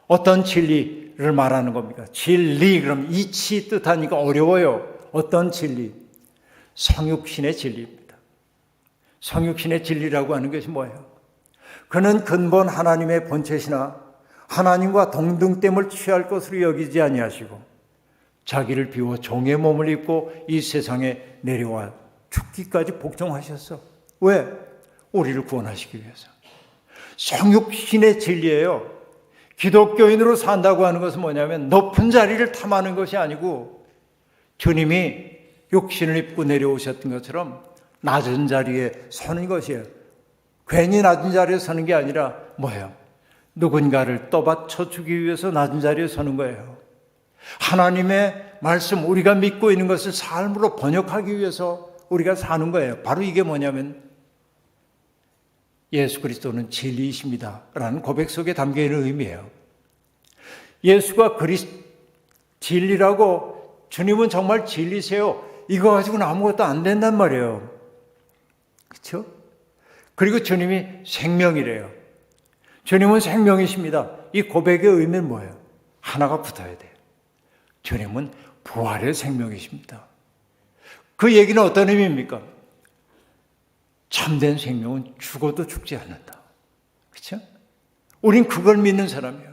어떤 진리를 말하는 겁니까? 진리, 그럼 이치 뜻하니까 어려워요. 어떤 진리? 성육신의 진리입니다. 성육신의 진리라고 하는 것이 뭐예요? 그는 근본 하나님의 본체시나 하나님과 동등됨을 취할 것으로 여기지 아니하시고 자기를 비워 종의 몸을 입고 이 세상에 내려와 죽기까지 복종하셨어. 왜? 우리를 구원하시기 위해서. 성육신의 진리예요. 기독교인으로 산다고 하는 것은 뭐냐면 높은 자리를 탐하는 것이 아니고 주님이 육신을 입고 내려오셨던 것처럼 낮은 자리에 서는 것이에요. 괜히 낮은 자리에 서는 게 아니라 뭐예요? 누군가를 떠받쳐 주기 위해서 낮은 자리에 서는 거예요. 하나님의 말씀, 우리가 믿고 있는 것을 삶으로 번역하기 위해서 우리가 사는 거예요. 바로 이게 뭐냐면 예수 그리스도는 진리이십니다 라는 고백 속에 담겨있는 의미예요. 예수가 진리라고, 주님은 정말 진리세요, 이거 가지고는 아무것도 안 된단 말이에요. 그렇죠? 그리고 주님이 생명이래요. 주님은 생명이십니다. 이 고백의 의미는 뭐예요? 하나가 붙어야 돼요. 주님은 부활의 생명이십니다. 그 얘기는 어떤 의미입니까? 참된 생명은 죽어도 죽지 않는다. 그렇죠? 우린 그걸 믿는 사람이에요.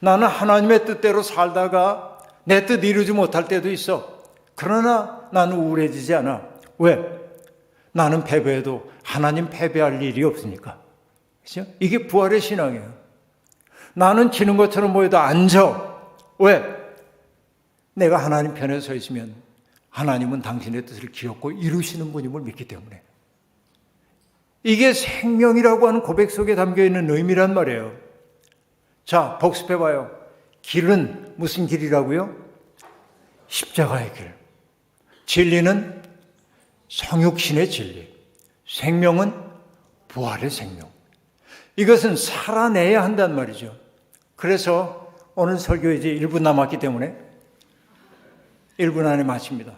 나는 하나님의 뜻대로 살다가 내 뜻 이루지 못할 때도 있어. 그러나 나는 우울해지지 않아. 왜? 나는 패배해도 하나님 패배할 일이 없으니까. 그렇죠? 이게 부활의 신앙이에요. 나는 지는 것처럼 보여도 안 져. 왜? 내가 하나님 편에 서 있으면 하나님은 당신의 뜻을 기억고 이루시는 분임을 믿기 때문에. 이게 생명이라고 하는 고백 속에 담겨있는 의미란 말이에요. 자, 복습해봐요. 길은 무슨 길이라고요? 십자가의 길. 진리는 성육신의 진리. 생명은 부활의 생명. 이것은 살아내야 한단 말이죠. 그래서 오늘 설교 이제 1분 남았기 때문에 1분 안에 마칩니다.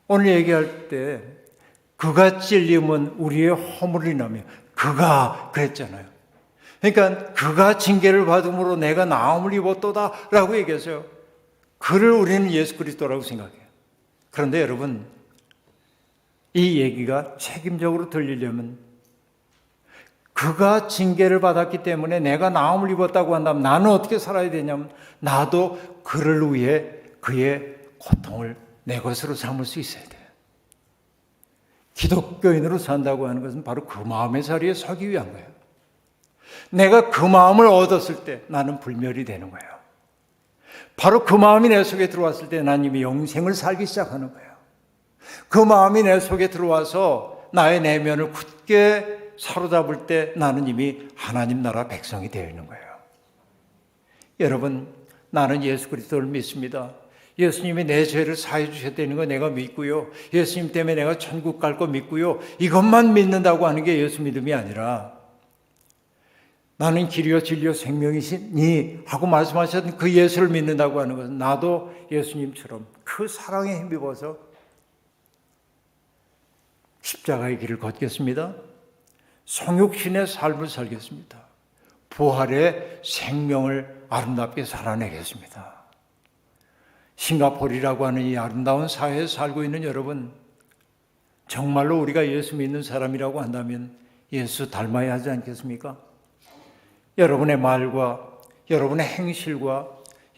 오늘 얘기할 때 그가 찔림은 우리의 허물이라며, 그가 그랬잖아요. 그러니까 그가 징계를 받음으로 내가 나음을 입었도다 라고 얘기했어요. 그를 우리는 예수 그리스도라고 생각해요. 그런데 여러분, 이 얘기가 책임적으로 들리려면 그가 징계를 받았기 때문에 내가 나음을 입었다고 한다면 나는 어떻게 살아야 되냐면 나도 그를 위해 그의 고통을 내 것으로 삼을 수 있어야 돼요. 기독교인으로 산다고 하는 것은 바로 그 마음의 자리에 서기 위한 거예요. 내가 그 마음을 얻었을 때 나는 불멸이 되는 거예요. 바로 그 마음이 내 속에 들어왔을 때 난 이미 영생을 살기 시작하는 거예요. 그 마음이 내 속에 들어와서 나의 내면을 굳게 사로잡을 때 나는 이미 하나님 나라 백성이 되어 있는 거예요. 여러분, 나는 예수 그리스도를 믿습니다. 예수님이 내 죄를 사해 주셨다는 거 내가 믿고요. 예수님 때문에 내가 천국 갈 거 믿고요. 이것만 믿는다고 하는 게 예수 믿음이 아니라 나는 길이요 진리요 생명이시니 하고 말씀하셨던 그 예수를 믿는다고 하는 것은 나도 예수님처럼 그 사랑에 힘입어서 십자가의 길을 걷겠습니다. 성육신의 삶을 살겠습니다. 부활의 생명을 아름답게 살아내겠습니다. 싱가포르라고 하는 이 아름다운 사회에 살고 있는 여러분, 정말로 우리가 예수 믿는 사람이라고 한다면 예수 닮아야 하지 않겠습니까? 여러분의 말과 여러분의 행실과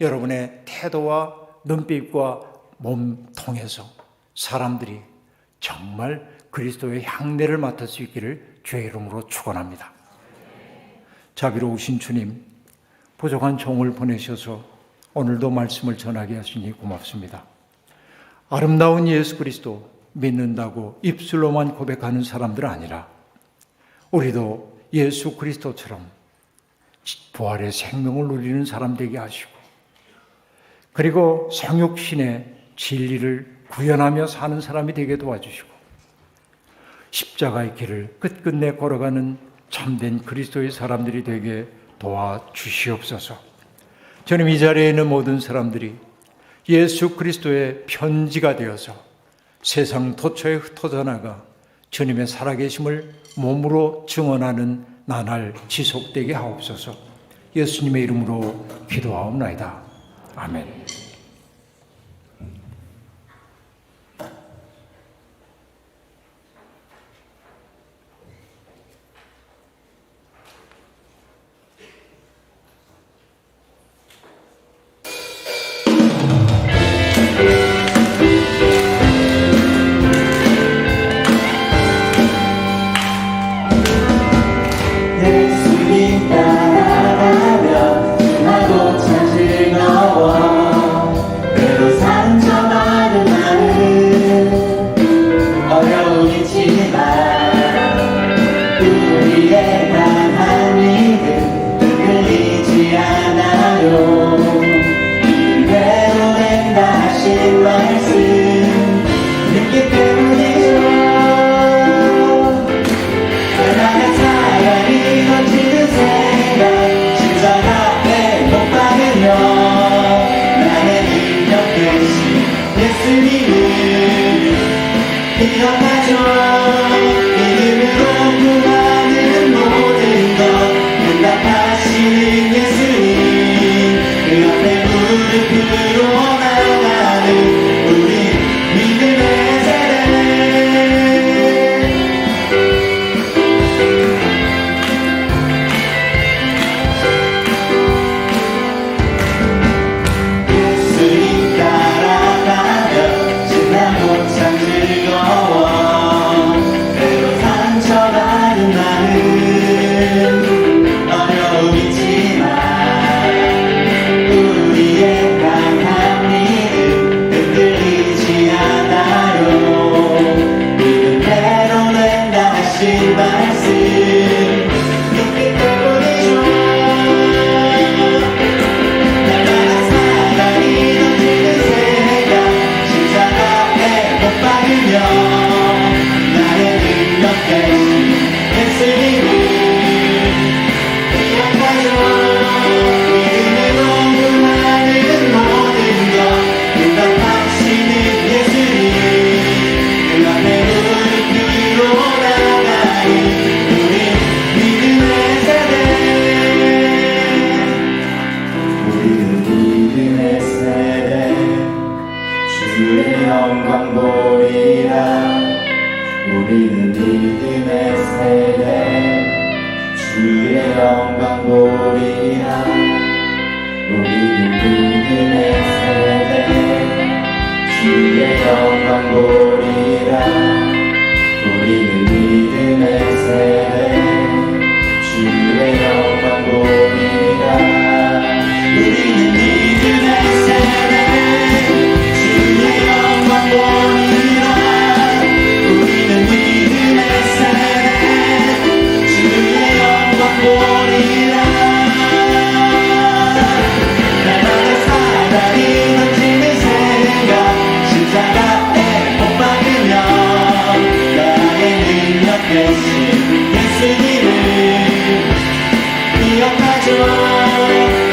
여러분의 태도와 눈빛과 몸 통해서 사람들이 정말 그리스도의 향내를 맡을 수 있기를 주의 이름으로 축원합니다. 자비로우신 주님, 부족한 종을 보내셔서 오늘도 말씀을 전하게 하시니 고맙습니다. 아름다운 예수 그리스도 믿는다고 입술로만 고백하는 사람들 아니라 우리도 예수 그리스도처럼 부활의 생명을 누리는 사람 되게 하시고, 그리고 성육신의 진리를 구현하며 사는 사람이 되게 도와주시고, 십자가의 길을 끝끝내 걸어가는 참된 그리스도의 사람들이 되게 도와주시옵소서. 저는 이 자리에 있는 모든 사람들이 예수 그리스도의 편지가 되어서 세상 도처에 흩어져 나가 주님의 살아계심을 몸으로 증언하는 나날 지속되게 하옵소서. 예수님의 이름으로 기도하옵나이다. 아멘. 예수님 따라가면 나도 참 즐거워. 그래도 상처받은 나는 어려움이지만 우리의 강한 믿음 흔들리지 않아요. 이대로 된다 하신 말씀 믿기 때문이죠. 나의 사랑이 넘치는 생각 심장 앞에 못 박으며 나의 능력 되신 예수님을 기억하죠. 이름으로 구하는 모든 것 응답하시는 예수님, 그 앞에 무릎으로 나가는 우리 믿음의 세대. 예수님 따라가면 신나고 참 즐거워. 때로 상처받은 나는 어려움이지만 우리의 강한 믿음 흔들리지 않아요. 믿음대로 된다 하신 말씀 믿기 때문이죠. 날마다 사랑이 넘치는 생각 심장 앞에 못 박으며 나의 능력 되신 예수님을 기억하죠. 믿음으로 구하는 모든 것 응답하시는 예수님, 그 앞에 무릎 꿇고 나가는 우리 믿음의 세대. 우리는 믿음의 세대, 주의 영광 보리라. 우리는 믿음의 세대, 주의 영광 보리라. 우리는 믿음의 세대, 주의 영광 보리라. 우리는 믿음의 세대, 주의 영광 보리라. 우리는 믿음의 세대, 주의 영광 보리라. 우리는 믿음의 세대, 주의 영광 보리라. 날마다 사랑이 넘치는 생각 심장 앞에 못 박으며 나의 능력 되신 예수님을 기억하죠.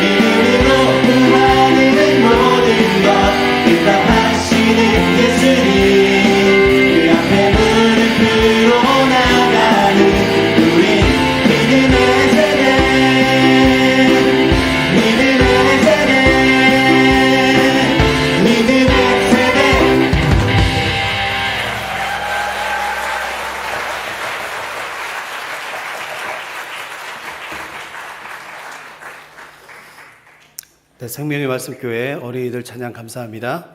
이름으로 구하는 모든 것 응답하시는 예수님, 그 앞에 무릎으로 나가는 우리 믿음의 세대. 믿음의 세대, 믿음의 세대. 생명의 말씀교회 어린이들 찬양 감사합니다.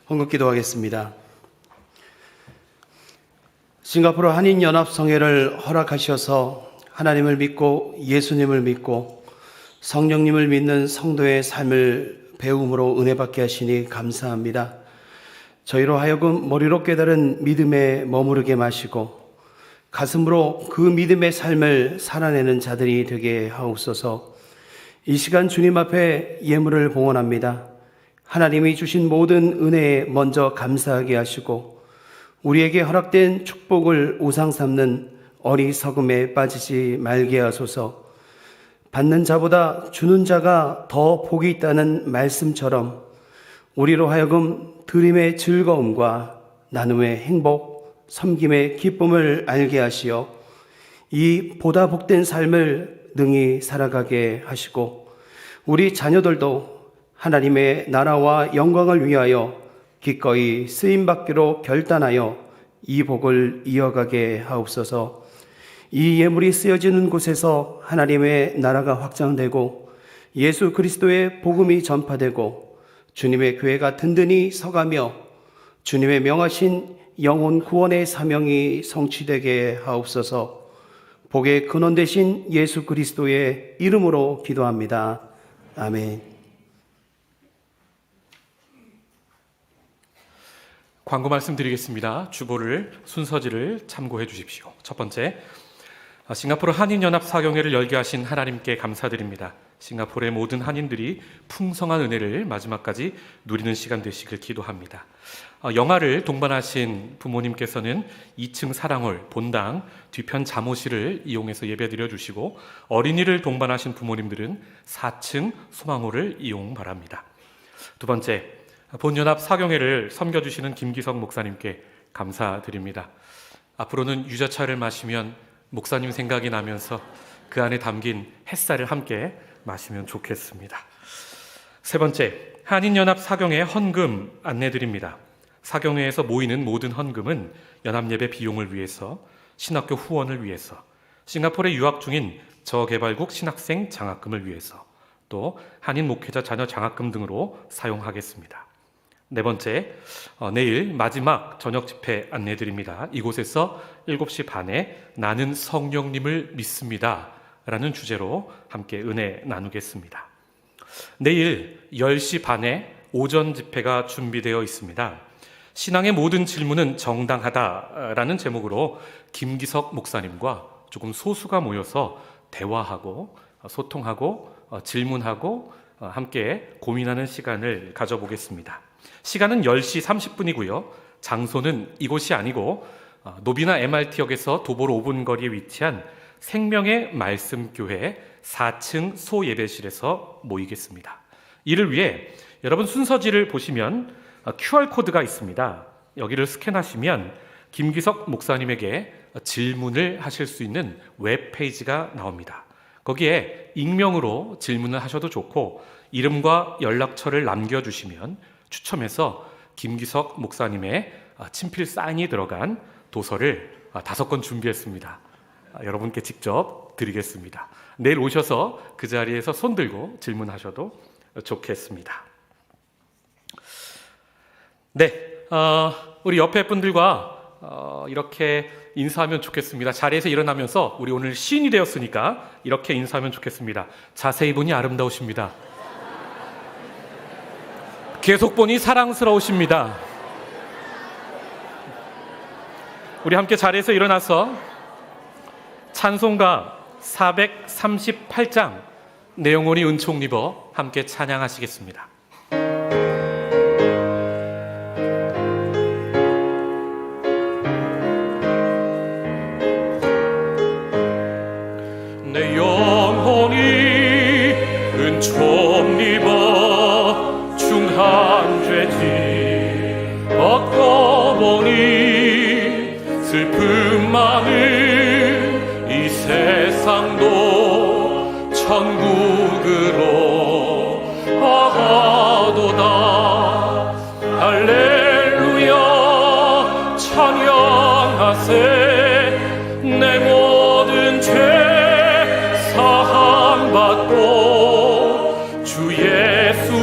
헌금 기도하겠습니다. 싱가포르 한인연합성회를 허락하셔서 하나님을 믿고 예수님을 믿고 성령님을 믿는 성도의 삶을 배움으로 은혜받게 하시니 감사합니다. 저희로 하여금 머리로 깨달은 믿음에 머무르게 마시고 가슴으로 그 믿음의 삶을 살아내는 자들이 되게 하옵소서. 이 시간 주님 앞에 예물을 봉헌합니다. 하나님이 주신 모든 은혜에 먼저 감사하게 하시고 우리에게 허락된 축복을 우상 삼는 어리석음에 빠지지 말게 하소서. 받는 자보다 주는 자가 더 복이 있다는 말씀처럼 우리로 하여금 드림의 즐거움과 나눔의 행복, 섬김의 기쁨을 알게 하시어 이 보다 복된 삶을 능히 살아가게 하시고 우리 자녀들도 하나님의 나라와 영광을 위하여 기꺼이 쓰임받기로 결단하여 이 복을 이어가게 하옵소서. 이 예물이 쓰여지는 곳에서 하나님의 나라가 확장되고 예수 그리스도의 복음이 전파되고 주님의 교회가 든든히 서가며 주님의 명하신 영혼 구원의 사명이 성취되게 하옵소서. 복의 근원 되신 예수 그리스도의 이름으로 기도합니다. 아멘. 광고 말씀드리겠습니다. 주보를 순서지를 참고해 주십시오. 첫 번째, 싱가포르 한인연합 사경회를 열게 하신 하나님께 감사드립니다. 싱가포르의 모든 한인들이 풍성한 은혜를 마지막까지 누리는 시간 되시길 기도합니다. 영아를 동반하신 부모님께서는 2층 사랑홀 본당 뒤편 잠옷실을 이용해서 예배드려 주시고 어린이를 동반하신 부모님들은 4층 소망홀을 이용 바랍니다. 두 번째, 본연합 사경회를 섬겨주시는 김기석 목사님께 감사드립니다. 앞으로는 유자차를 마시면 목사님 생각이 나면서 그 안에 담긴 햇살을 함께 마시면 좋겠습니다. 세 번째, 한인연합 사경회 헌금 안내드립니다. 사경회에서 모이는 모든 헌금은 연합예배 비용을 위해서, 신학교 후원을 위해서, 싱가포르에 유학 중인 저개발국 신학생 장학금을 위해서, 또 한인 목회자 자녀 장학금 등으로 사용하겠습니다. 네 번째, 내일 마지막 저녁 집회 안내드립니다. 이곳에서 7시 반에 나는 성령님을 믿습니다 라는 주제로 함께 은혜 나누겠습니다. 내일 10시 반에 오전 집회가 준비되어 있습니다. 신앙의 모든 질문은 정당하다라는 제목으로 김기석 목사님과 조금 소수가 모여서 대화하고 소통하고 질문하고 함께 고민하는 시간을 가져보겠습니다. 시간은 10시 30분이고요. 장소는 이곳이 아니고 노비나 MRT역에서 도보로 5분 거리에 위치한 생명의 말씀교회 4층 소예배실에서 모이겠습니다. 이를 위해 여러분 순서지를 보시면 QR코드가 있습니다. 여기를 스캔하시면 김기석 목사님에게 질문을 하실 수 있는 웹페이지가 나옵니다. 거기에 익명으로 질문을 하셔도 좋고 이름과 연락처를 남겨주시면 추첨해서 김기석 목사님의 친필 사인이 들어간 도서를 5권 준비했습니다. 여러분께 직접 드리겠습니다. 내일 오셔서 그 자리에서 손 들고 질문하셔도 좋겠습니다. 네, 우리 옆에 분들과 이렇게 인사하면 좋겠습니다. 자리에서 일어나면서 우리 오늘 시인이 되었으니까 이렇게 인사하면 좋겠습니다. 자세히 보니 아름다우십니다. 계속 보니 사랑스러우십니다. 우리 함께 자리에서 일어나서 찬송가 438장 내용원이 은총 입어 함께 찬양하시겠습니다. 내 영혼이 은총 입어 중한 죄지 얻고 보니 슬픔 많은 이 세상도 천국으로 와가도다. 할렐루야 찬양하세. 내 모든 죄 사함받고 주 예수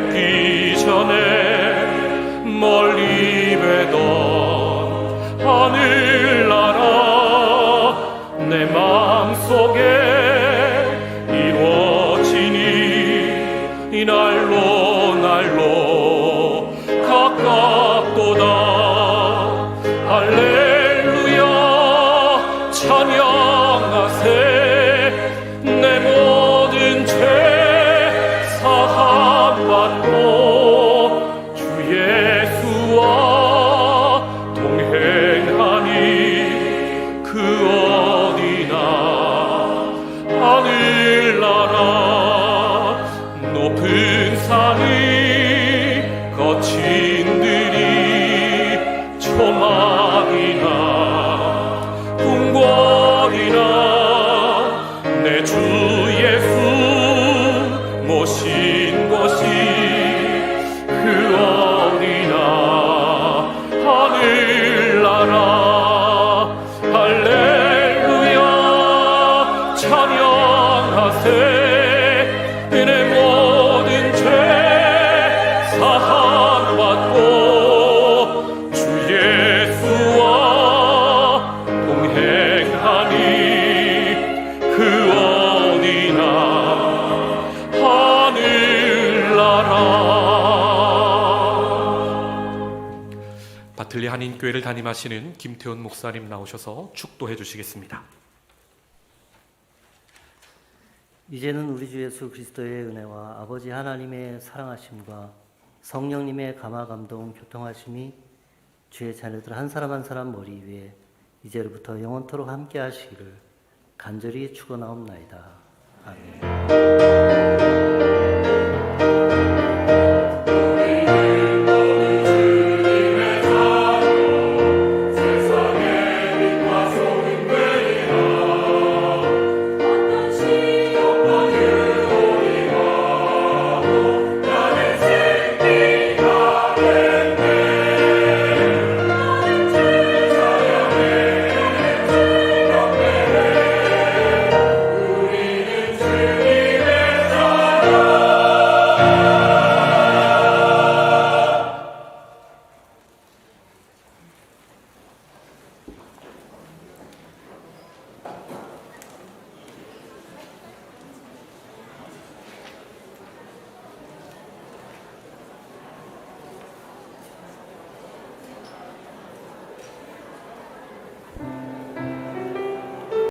뵙기 전에 멀리 뵈던 하늘나라 내 마음속에 이루어지니 이 날로 날로 가깝도다. 할렐루야 찬양하세. 내 모든 죄 사함받고 주 예수와 동행하니 그 어디나 하늘나라 높은 산이 거친 들이 초막이나 궁궐이나 내 주 예수 모신 곳이 그 어디나 하늘나라. 할렐루야 찬양하세. 내 모든 죄 사함받고 주 예수와 동행하니 그 어디나 하늘나라. 바틀리 한인교회를 담임하시는 김태훈 목사님 나오셔서 축도해 주시겠습니다. 이제는 우리 주 예수 그리스도의 은혜와 아버지 하나님의 사랑하심과 성령님의 감화감동 교통하심이 주의 자녀들 한 사람 한 사람 머리 위에 이제로부터 영원토록 함께 하시기를 간절히 축원하옵나이다. 아멘.